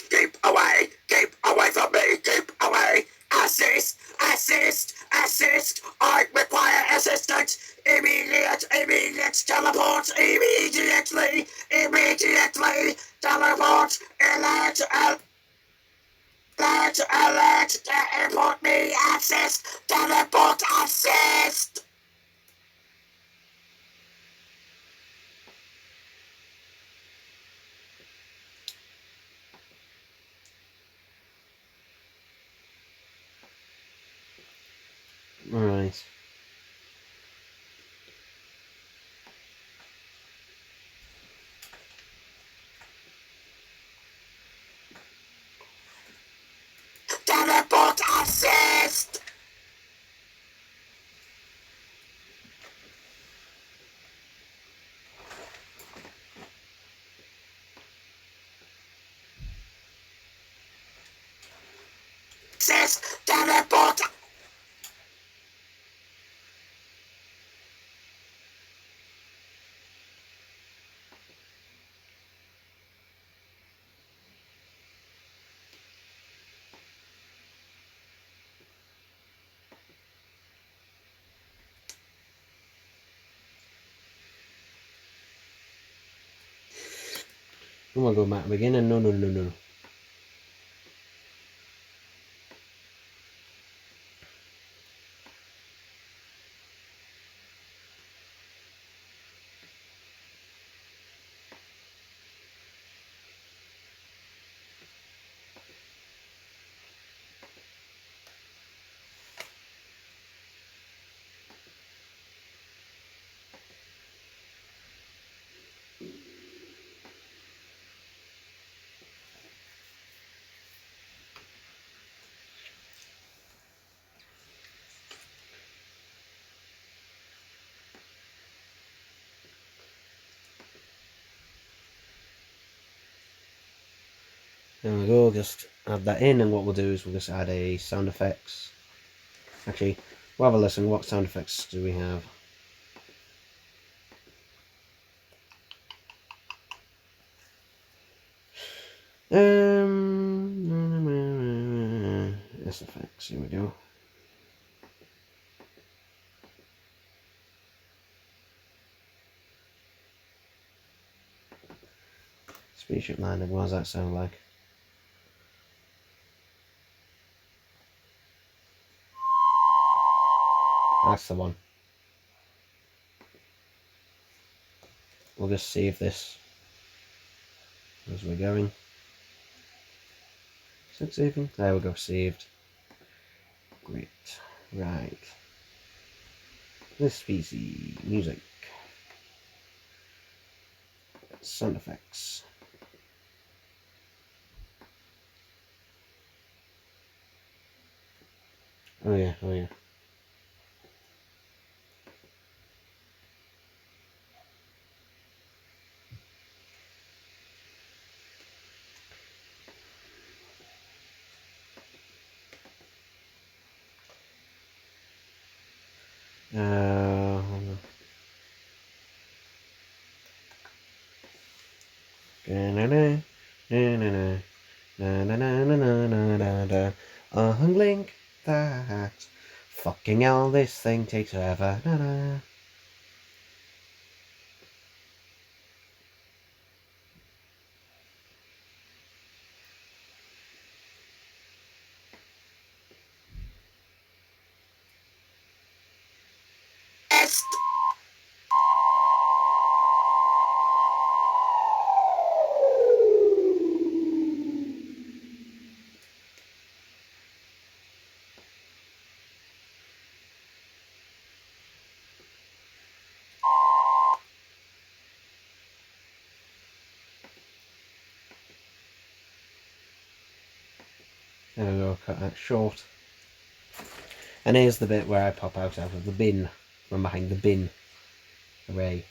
[SPEAKER 6] Keep away from me, keep away. Assist, assist, assist. I require assistance. Immediate teleport, immediately, teleport, alert, teleport me, assist, teleport, assist.
[SPEAKER 4] Alright.
[SPEAKER 6] Teleport, assist. Assist, teleport.
[SPEAKER 4] I'm gonna go back again and no. There we go, just add that in, and what we'll do is we'll just add a sound effects. Actually, we'll have a listen. What sound effects do we have? SFX, here we go. Spaceship landing, what does that sound like? That's the one. We'll just save this as we're going. Is it saving? There we go, saved. Great. Right. This PC, music, sound effects. Oh yeah, oh yeah. Hold on. Link that. Fucking hell, this thing takes forever. There we go, cut that short. And here's the bit where I pop out of the bin, from behind the bin. Hooray.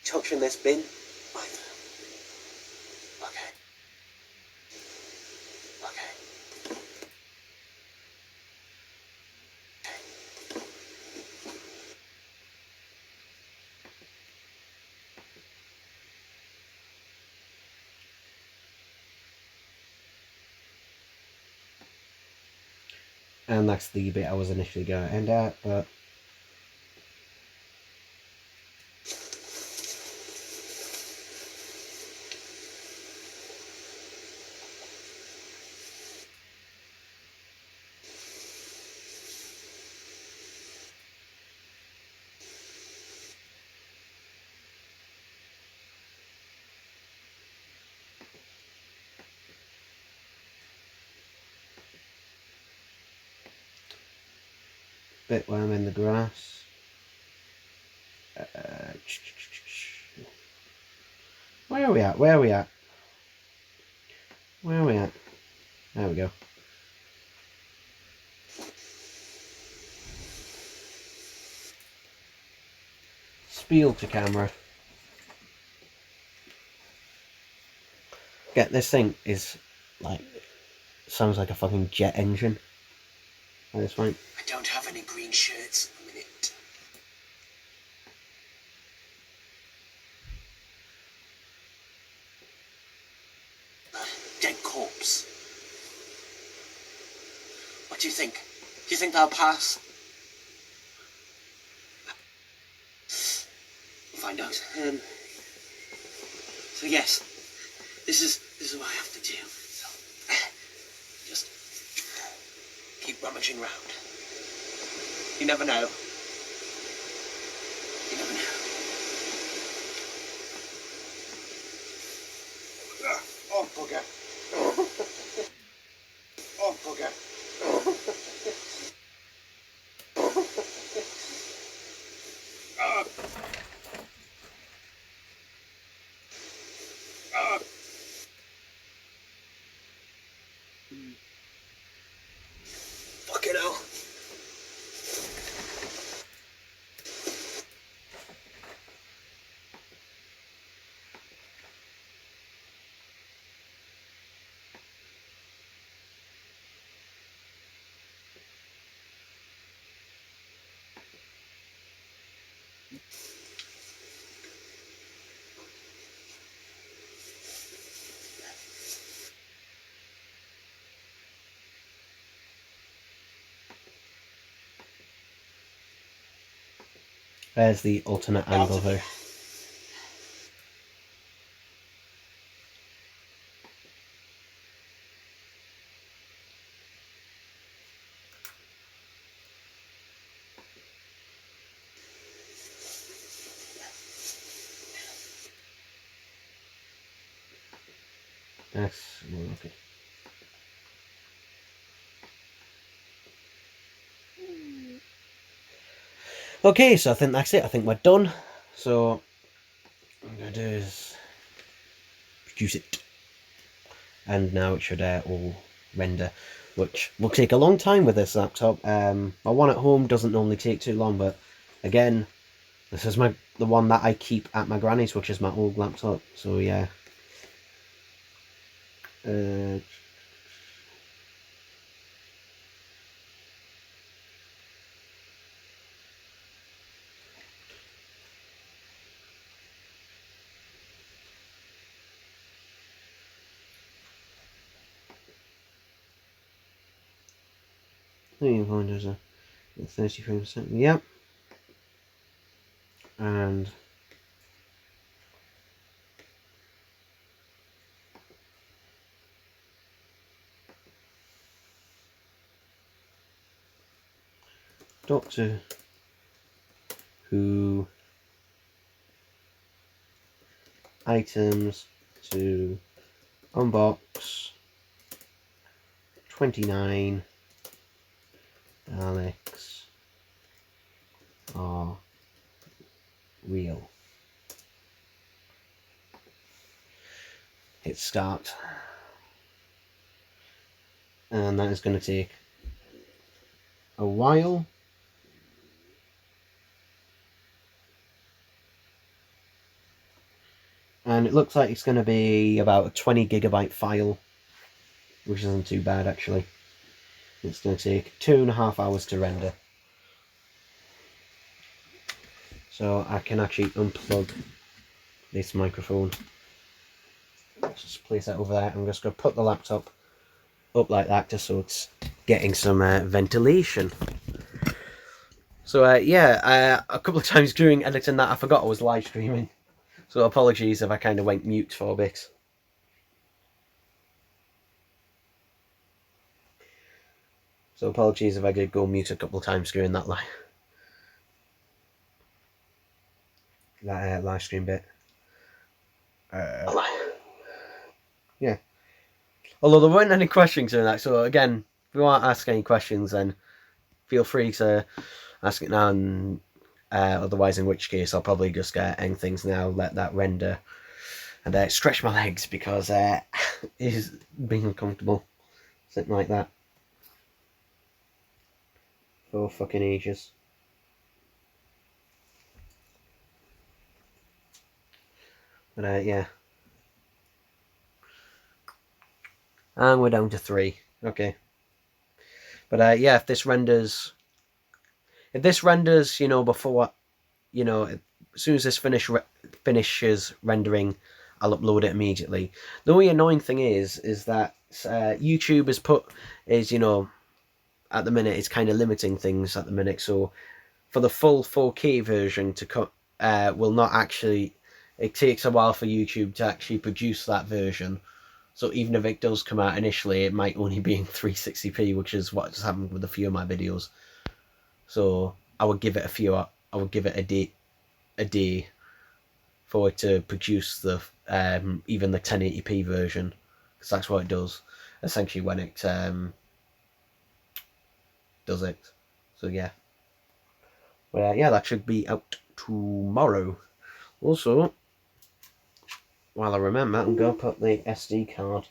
[SPEAKER 5] Touching this bin? Right. Okay. Okay.
[SPEAKER 4] And that's the bit I was initially going to end at, but bit where I'm in the grass. Where are we at? Where are we at? Where are we at? There we go. Spiel to camera. Get this thing is like, sounds like a fucking jet engine. At this point.
[SPEAKER 5] I don't have any green shirts at the minute. Dead corpse. What do you think? Do you think that'll pass? We'll find out. So yes, this is what I have to do. So just keep rummaging around. You never know. You never know. Oh, bugger. Oh, bugger. Fucking hell.
[SPEAKER 4] There's the alternate angle there. That's okay. Okay, so I think that's it. I think we're done. So what I'm gonna do is produce it, and now it should all render, which will take a long time with this laptop. My one at home doesn't normally take too long, but again, this is the one that I keep at my granny's, which is my old laptop. So yeah. There's a 30 frames a second. Yep. And Doctor Who items to unbox 29 daleks are real. Hit start, and that is going to take a while. And it looks like it's going to be about a 20 gigabyte file, which isn't too bad actually. It's going to take 2.5 hours to render. So I can actually unplug this microphone. Just place that over there. I'm just going to put the laptop up like that just so it's getting some ventilation. So yeah, a couple of times during editing that I forgot I was live streaming. So apologies if I kind of went mute for a bit. So apologies if I did go mute a couple of times during that live stream bit. Yeah. Although there weren't any questions in that, so again, if you want to ask any questions, then feel free to ask it now. And otherwise, in which case, I'll probably just end things now, let that render, and stretch my legs because it is being uncomfortable sitting like that for fucking ages. But yeah. And we're down to 3. Okay. But yeah, if this renders, you know, before, you know, as soon as this finishes rendering, I'll upload it immediately. The only annoying thing is that YouTube is, you know, at the minute, it's kind of limiting things at the minute. So for the full 4K version to cut, will not actually, it takes a while for YouTube to actually produce that version. So even if it does come out initially, it might only be in 360p, which is what's happened with a few of my videos. So I would give it a day for it to produce the even the 1080p version, because that's what it does essentially when it does it. So yeah, well yeah, that should be out tomorrow. Also, while I remember, I'm going to put the SD card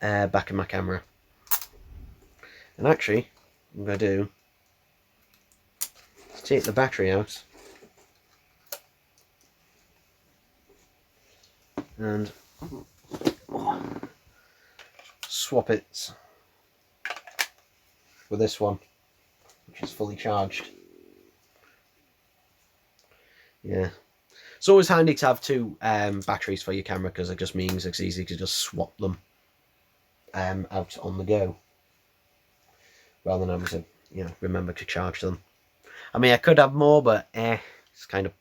[SPEAKER 4] back in my camera. And actually, what I'm going to do is take the battery out and swap it with this one, which is fully charged. Yeah. It's always handy to have two batteries for your camera, because it just means it's easy to just swap them out on the go, rather than having to, remember to charge them. I mean, I could have more, but it's kind of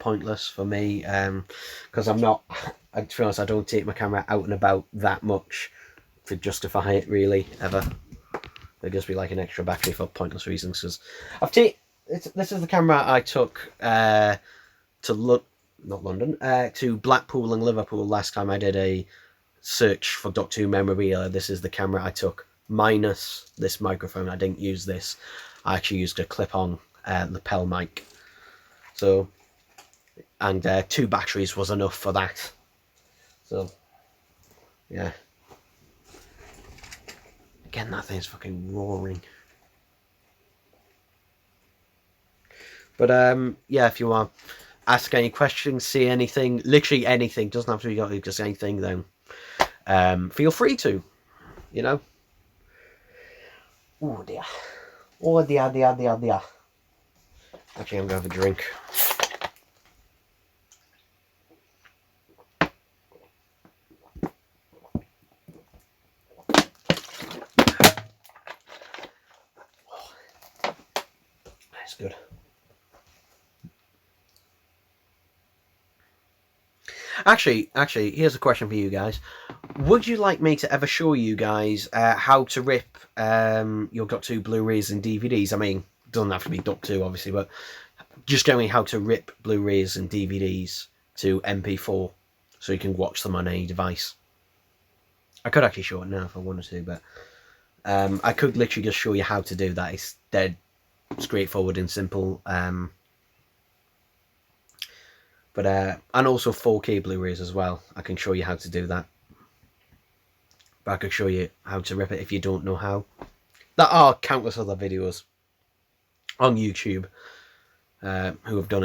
[SPEAKER 4] pointless for me, because I'm not. To be honest, I don't take my camera out and about that much to justify it, really, ever. It'd just be like an extra battery for pointless reasons. Because this is the camera I took to to Blackpool and Liverpool last time I did a search for Doctor Who memorabilia. This is the camera I took, minus this microphone. I didn't use this. I actually used a clip-on lapel mic. So, and 2 batteries was enough for that. So, yeah. Again, that thing's fucking roaring. But yeah, if you want to ask any questions, see anything, literally anything, doesn't have to be just anything, then feel free to, Oh dear. Oh dear, dear, dear, dear. Actually, I'm going to have a drink. That's good. Actually, here's a question for you guys. Would you like me to ever show you guys how to rip your Doctor Who Blu-rays and DVDs? I mean, it doesn't have to be Doctor Who, obviously, but just generally how to rip Blu-rays and DVDs to MP4 so you can watch them on any device. I could actually show it now if I wanted to, but I could literally just show you how to do that. It's dead straightforward and simple. But and also 4K Blu-rays as well. I can show you how to do that. But I could show you how to rip it if you don't know how. There are countless other videos on YouTube who have done it